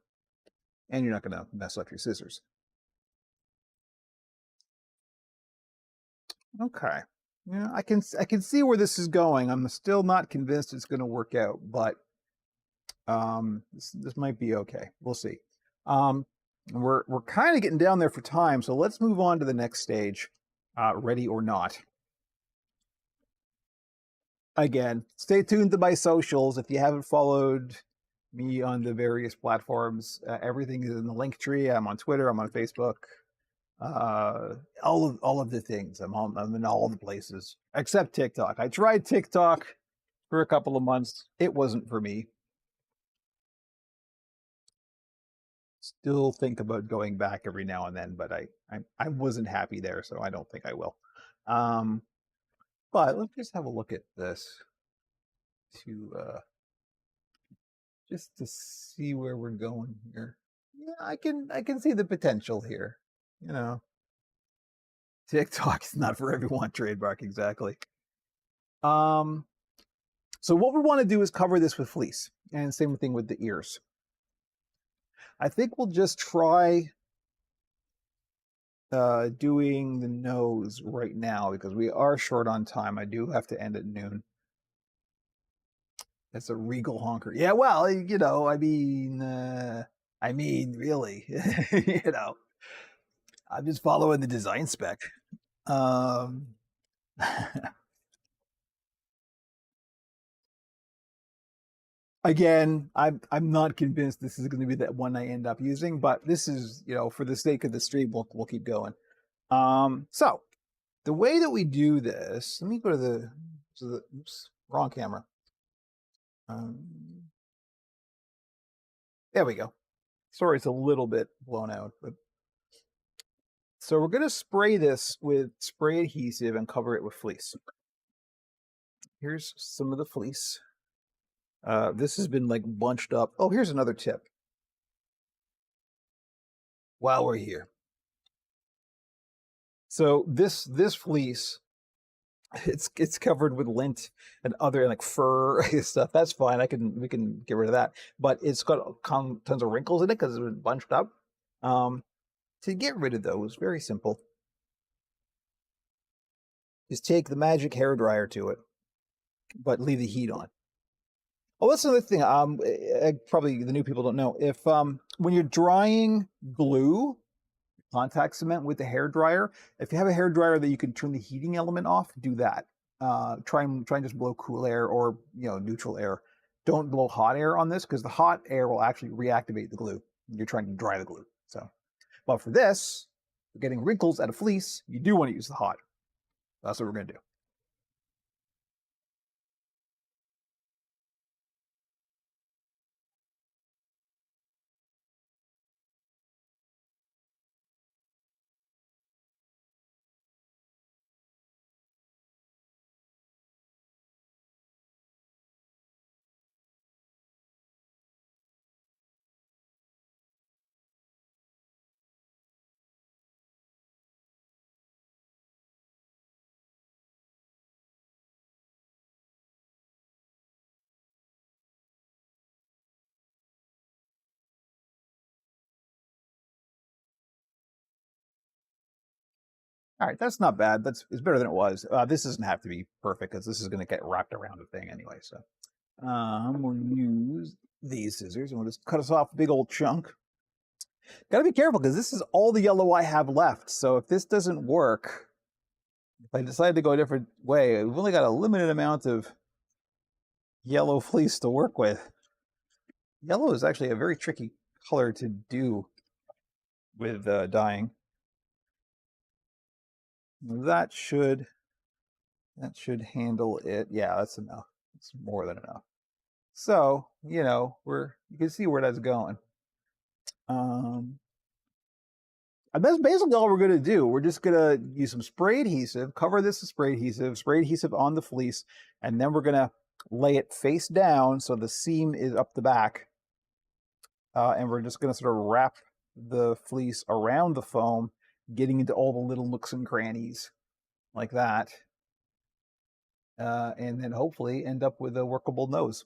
A: And you're not going to mess up your scissors. Okay. Yeah, I can see where this is going. I'm still not convinced it's going to work out, but this might be okay. We'll see. We're kind of getting down there for time, so let's move on to the next stage. Ready or not. Again, stay tuned to my socials. If you haven't followed me on the various platforms, everything is in the link tree. I'm on Twitter. I'm on Facebook. All of the things. I'm in all the places except TikTok. I tried TikTok for a couple of months. It wasn't for me. Still think about going back every now and then, but I wasn't happy there, so I don't think I will. But let's just have a look at this to just to see where we're going here. Yeah, I can see the potential here. You know, TikTok is not for everyone. Trademark exactly. Um, so what we want to do is cover this with fleece, and same thing with the ears. I think we'll just try doing the nose right now because we are short on time. I do have to end at noon. It's a regal honker. Yeah, well, I mean, really, I'm just following the design spec. Um, Again, I'm not convinced this is going to be the one I end up using, but this is, for the sake of the stream, we'll keep going. So the way that we do this, let me go to oops, wrong camera. There we go. Sorry, it's a little bit blown out, but so we're gonna spray this with spray adhesive and cover it with fleece. Here's some of the fleece. This has been like bunched up. Oh, here's another tip. While we're here, so this fleece, it's covered with lint and other like fur stuff. That's fine. We can get rid of that. But it's got tons of wrinkles in it because it's been bunched up. To get rid of those, very simple. Just take the magic hair dryer to it, but leave the heat on. Oh, that's another thing. Probably the new people don't know. If when you're drying glue, contact cement with the hair dryer, if you have a hair dryer that you can turn the heating element off, do that. Try and just blow cool air or neutral air. Don't blow hot air on this because the hot air will actually reactivate the glue. You're trying to dry the glue. So, but for this, for getting wrinkles out of fleece, you do want to use the hot. That's what we're going to do. All right, that's not bad. It's better than it was. This doesn't have to be perfect because this is going to get wrapped around the thing anyway. So we'll use these scissors and we'll just cut us off a big old chunk. Got to be careful because this is all the yellow I have left. So if this doesn't work, if I decide to go a different way, we've only got a limited amount of yellow fleece to work with. Yellow is actually a very tricky color to do with dyeing. That should handle it. Yeah, that's enough. It's more than enough. So, you can see where that's going. And that's basically all we're going to do. We're just going to use some spray adhesive, cover this with spray adhesive on the fleece, and then we're going to lay it face down so the seam is up the back. And we're just going to sort of wrap the fleece around the foam, getting into all the little nooks and crannies like that. And then hopefully end up with a workable nose.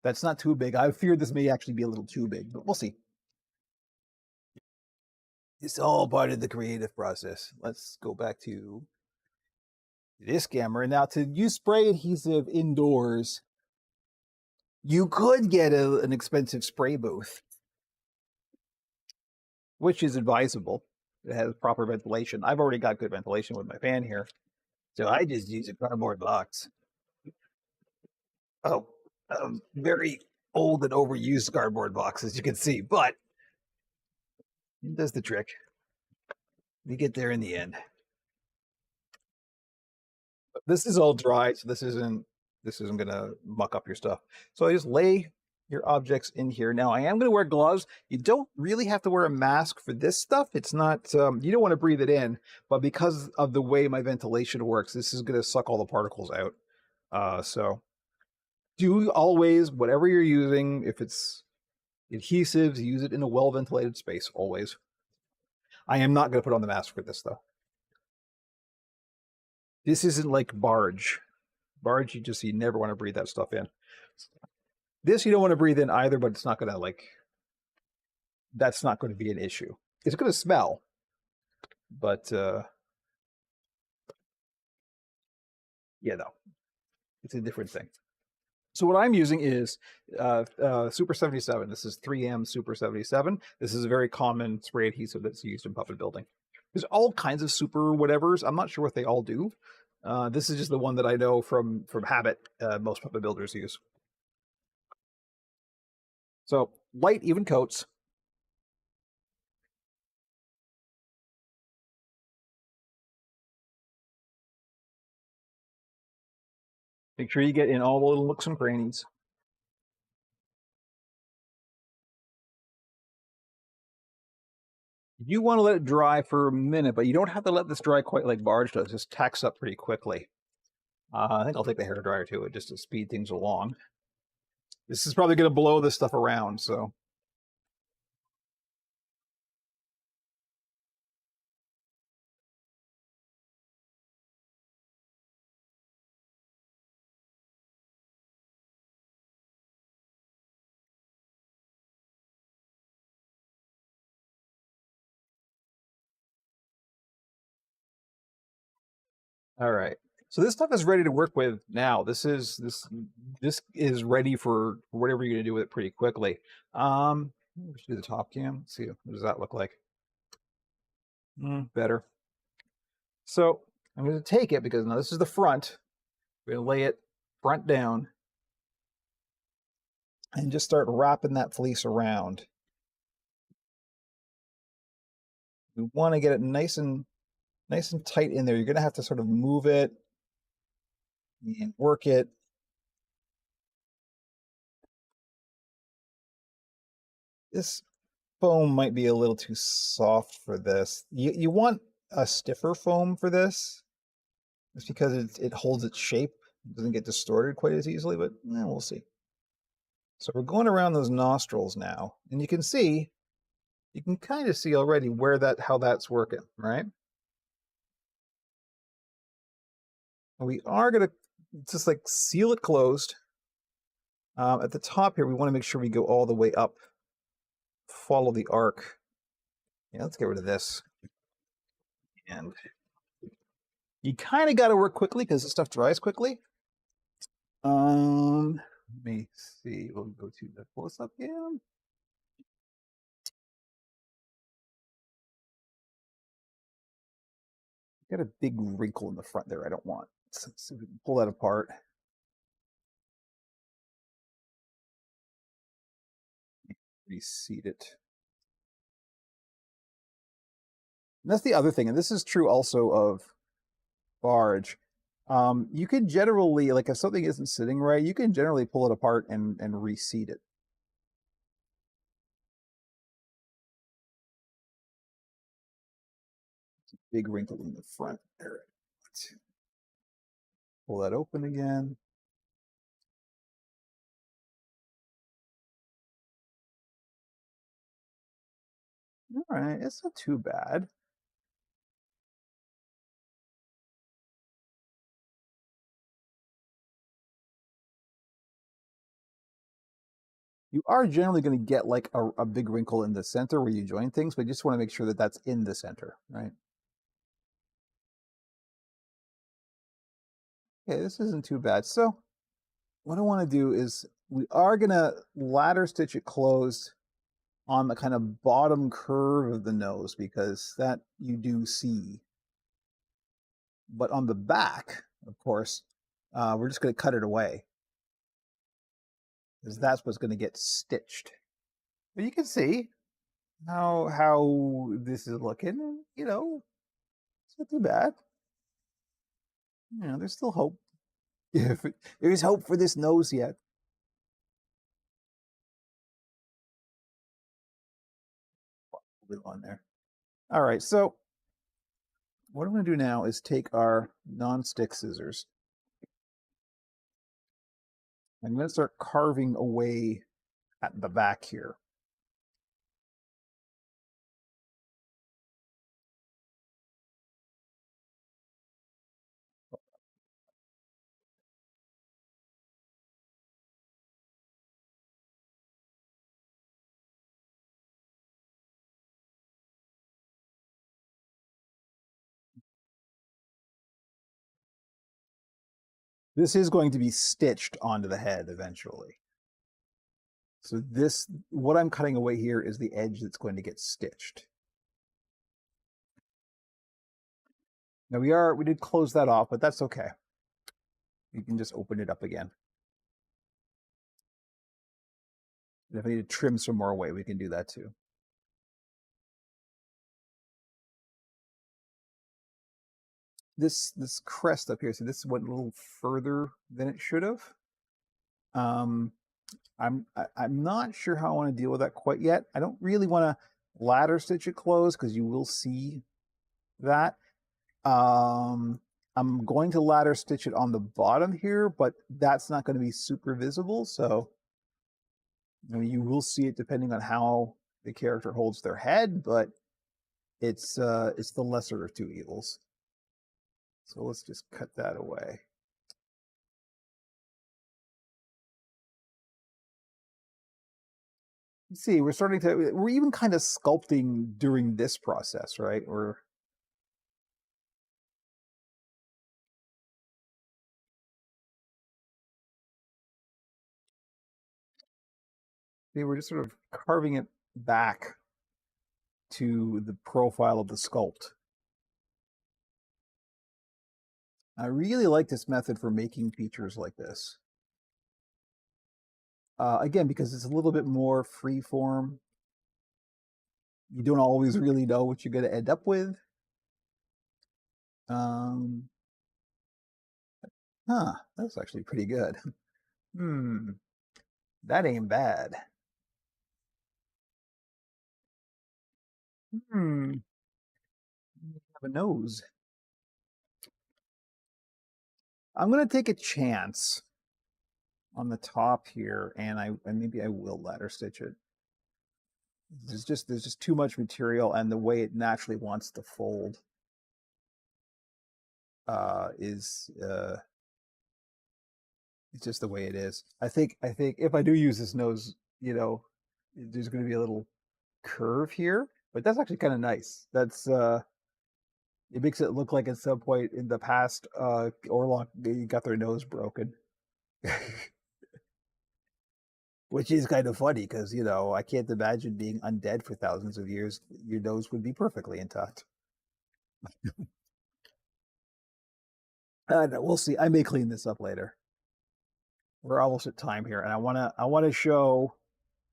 A: That's not too big. I fear this may actually be a little too big, but we'll see. It's all part of the creative process. Let's go back to this camera. Now, to use spray adhesive indoors, you could get an expensive spray booth, which is advisable. It has proper ventilation. I've already got good ventilation with my fan here, so I just use a cardboard box. Oh, very old and overused cardboard box, as you can see, but it does the trick. You get there in the end. But this is all dry, so this isn't gonna muck up your stuff. So I just lay your objects in here. Now I am gonna wear gloves. You don't really have to wear a mask for this stuff. It's not you don't want to breathe it in, but because of the way my ventilation works, this is gonna suck all the particles out. So do always, whatever you're using, if it's adhesives, use it in a well-ventilated space, always. I am not going to put on the mask for this, though. This isn't like barge. Barge, you never want to breathe that stuff in. This you don't want to breathe in either, but it's not going to that's not going to be an issue. It's going to smell, but yeah, no, it's a different thing. So what I'm using is Super 77. This is 3M Super 77. This is a very common spray adhesive that's used in puppet building. There's all kinds of super whatevers. I'm not sure what they all do. This is just the one that I know from habit. Most puppet builders use. So light, even coats. Make sure you get in all the little nooks and crannies. You want to let it dry for a minute, but you don't have to let this dry quite like barge does. This tacks up pretty quickly. I think I'll take the hairdryer to it just to speed things along. This is probably going to blow this stuff around, so. All right. So this stuff is ready to work with now. This is ready for whatever you're going to do with it pretty quickly. Let's do the top cam. Let's see, what does that look like? Better. So I'm going to take it because now this is the front. We're going to lay it front down and just start wrapping that fleece around. We want to get it nice and tight in there. You're going to have to sort of move it and work it. This foam might be a little too soft for this. You want a stiffer foam for this. It's because it holds its shape. It doesn't get distorted quite as easily, but we'll see. So we're going around those nostrils now, and you can kind of see already how that's working, right? We are going to just like seal it closed. At the top here, we want to make sure we go all the way up, follow the arc. Yeah, let's get rid of this. And you kind of got to work quickly because this stuff dries quickly. Let me see. We'll go to the close-up again. Got a big wrinkle in the front there I don't want. So let's see if we can pull that apart. Reseat it. And that's the other thing, and this is true also of barge. You can generally, like if something isn't sitting right, you can generally pull it apart and reseat it. Big wrinkle in the front there. Let's pull that open again. All right, it's not too bad. You are generally going to get like a big wrinkle in the center where you join things, but you just want to make sure that that's in the center, right? Okay, this isn't too bad. So what I want to do is we are going to ladder stitch it closed on the kind of bottom curve of the nose because that you do see. But on the back, of course, we're just going to cut it away because that's what's going to get stitched. But you can see how this is looking. You know, it's not too bad. You know, there's still hope. There's hope for this nose yet. On there. All right, so what I'm going to do now is take our non-stick scissors. I'm going to start carving away at the back here. This is going to be stitched onto the head eventually. So what I'm cutting away here is the edge that's going to get stitched. Now we did close that off, but that's okay. You can just open it up again. And if I need to trim some more away, we can do that too. This crest up here, so this went a little further than it should have. I'm not sure how I want to deal with that quite yet. I don't really want to ladder stitch it closed because you will see that. I'm going to ladder stitch it on the bottom here, but that's not going to be super visible. So I mean, you will see it depending on how the character holds their head, but it's the lesser of two evils. So let's just cut that away. You see, we're even kind of sculpting during this process, right? We're just sort of carving it back to the profile of the sculpt. I really like this method for making features like this. Again, because it's a little bit more free form. You don't always really know what you're going to end up with. That's actually pretty good. That ain't bad. Have a nose. I'm going to take a chance on the top here, and maybe I will ladder stitch it. There's just too much material, and the way it naturally wants to fold is it's just the way it is. I think if I do use this nose, there's going to be a little curve here, but that's actually kind of nice. That's it makes it look like at some point in the past, Orlok they got their nose broken. Which is kind of funny because, I can't imagine being undead for thousands of years. Your nose would be perfectly intact. We'll see. I may clean this up later. We're almost at time here, and I want to show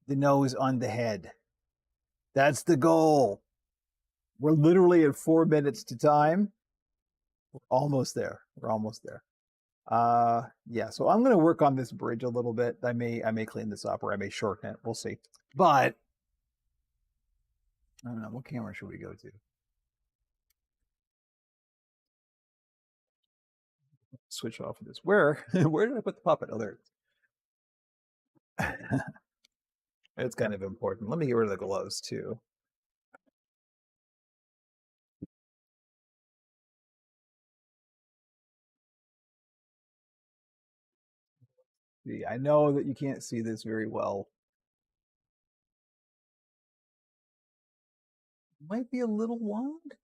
A: the nose on the head. That's the goal. We're literally at 4 minutes to time. We're almost there. Yeah, so I'm going to work on this bridge a little bit. I may clean this up, or I may shorten it. We'll see. But I don't know, what camera should we go to? Switch off of this. Where did I put the puppet? Oh, there it is. It's kind of important. Let me get rid of the gloves too. See, I know that you can't see this very well. Might be a little wide.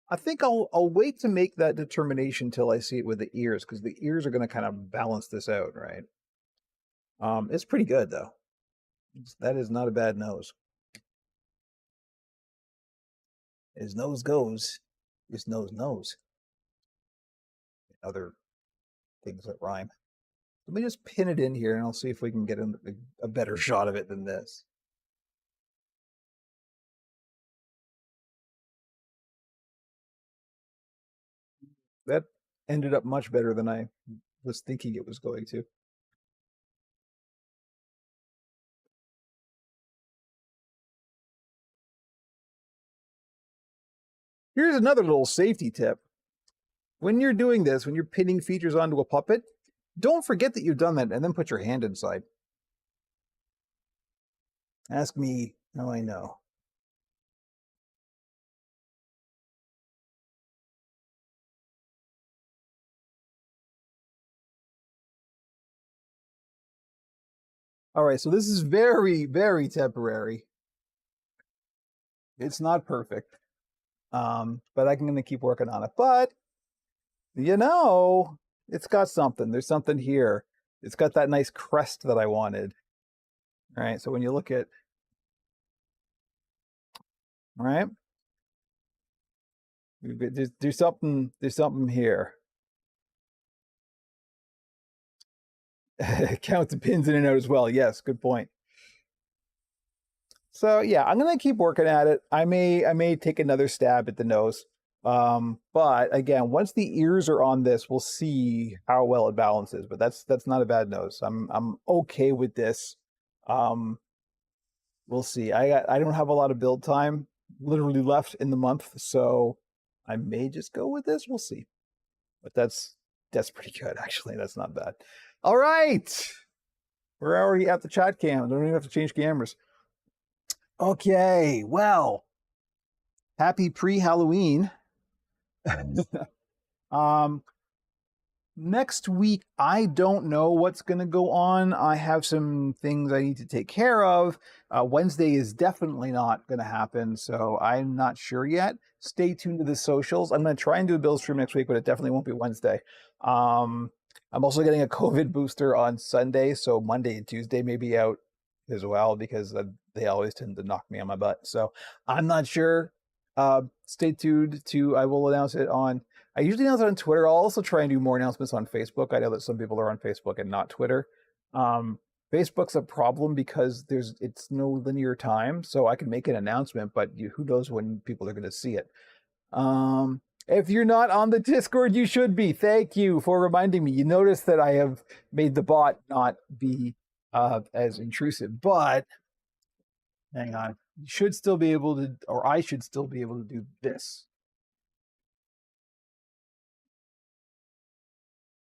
A: I think I'll wait to make that determination till I see it with the ears, because the ears are going to kind of balance this out, right? It's pretty good though. That is not a bad nose. As nose goes, his nose knows. Other things that rhyme. Let me just pin it in here, and I'll see if we can get a better shot of it than this. That ended up much better than I was thinking it was going to. Here's another little safety tip. When you're doing this, when you're pinning features onto a puppet, don't forget that you've done that and then put your hand inside. Ask me how I know. All right, so this is very, very temporary. It's not perfect, but I'm going to keep working on it. But, it's got something. There's something here. It's got that nice crest that I wanted. All right, so when you look at, all right, there's something here. Count the pins in and out as well. Yes, good point. So yeah, I'm gonna keep working at it. I may take another stab at the nose. But again, once the ears are on this, we'll see how well it balances. But that's not a bad nose. I'm okay with this. We'll see. I don't have a lot of build time literally left in the month, so I may just go with this. We'll see. But that's pretty good, actually. That's not bad. All right. We're already at the chat cam. Don't even have to change cameras. Okay, well, happy pre-Halloween. Next week, I don't know what's going to go on. I have some things I need to take care of. Wednesday is definitely not going to happen, so I'm not sure yet. Stay tuned to the socials. I'm going to try and do a build stream next week, but it definitely won't be Wednesday. I'm also getting a COVID booster on Sunday, so Monday and Tuesday may be out as well because they always tend to knock me on my butt. So I'm not sure. Stay tuned I will announce it on I usually announce it on Twitter. I'll also try and do more announcements on Facebook. I know that some people are on Facebook and not Twitter. Facebook's a problem because it's no linear time, so I can make an announcement, but who knows when people are going to see it. If you're not on the Discord, you should be. Thank you for reminding me. You notice that I have made the bot not be as intrusive, but hang on. You should still be able to, or I should still be able to do this.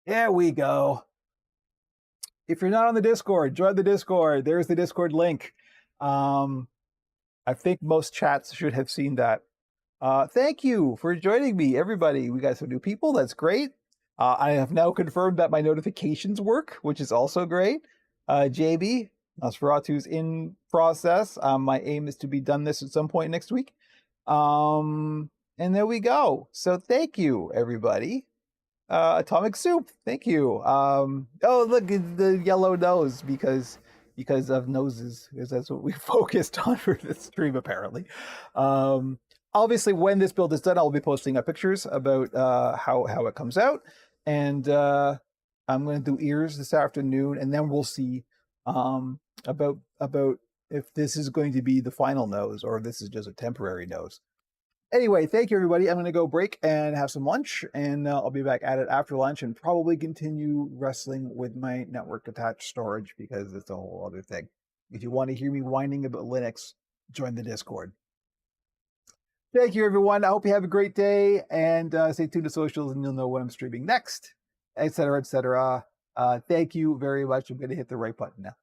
A: There we go. If you're not on the Discord, join the Discord. There's the Discord link. I think most chats should have seen that. Thank you for joining me, everybody. We got some new people. That's great. I have now confirmed that my notifications work, which is also great. JB, Nosferatu's in process. My aim is to be done this at some point next week. And there we go. So thank you, everybody. Atomic Soup, thank you. Oh, look at the yellow nose because of noses, because that's what we focused on for this stream, apparently. Obviously, when this build is done, I'll be posting pictures about how it comes out, and I'm going to do ears this afternoon, and then we'll see about if this is going to be the final nose or if this is just a temporary nose. Anyway, thank you, everybody. I'm going to go break and have some lunch, and I'll be back at it after lunch and probably continue wrestling with my network attached storage because it's a whole other thing. If you want to hear me whining about Linux, join the Discord. Thank you, everyone. I hope you have a great day, and stay tuned to socials, and you'll know when I'm streaming next, etc., etc. Thank you very much. I'm going to hit the right button now.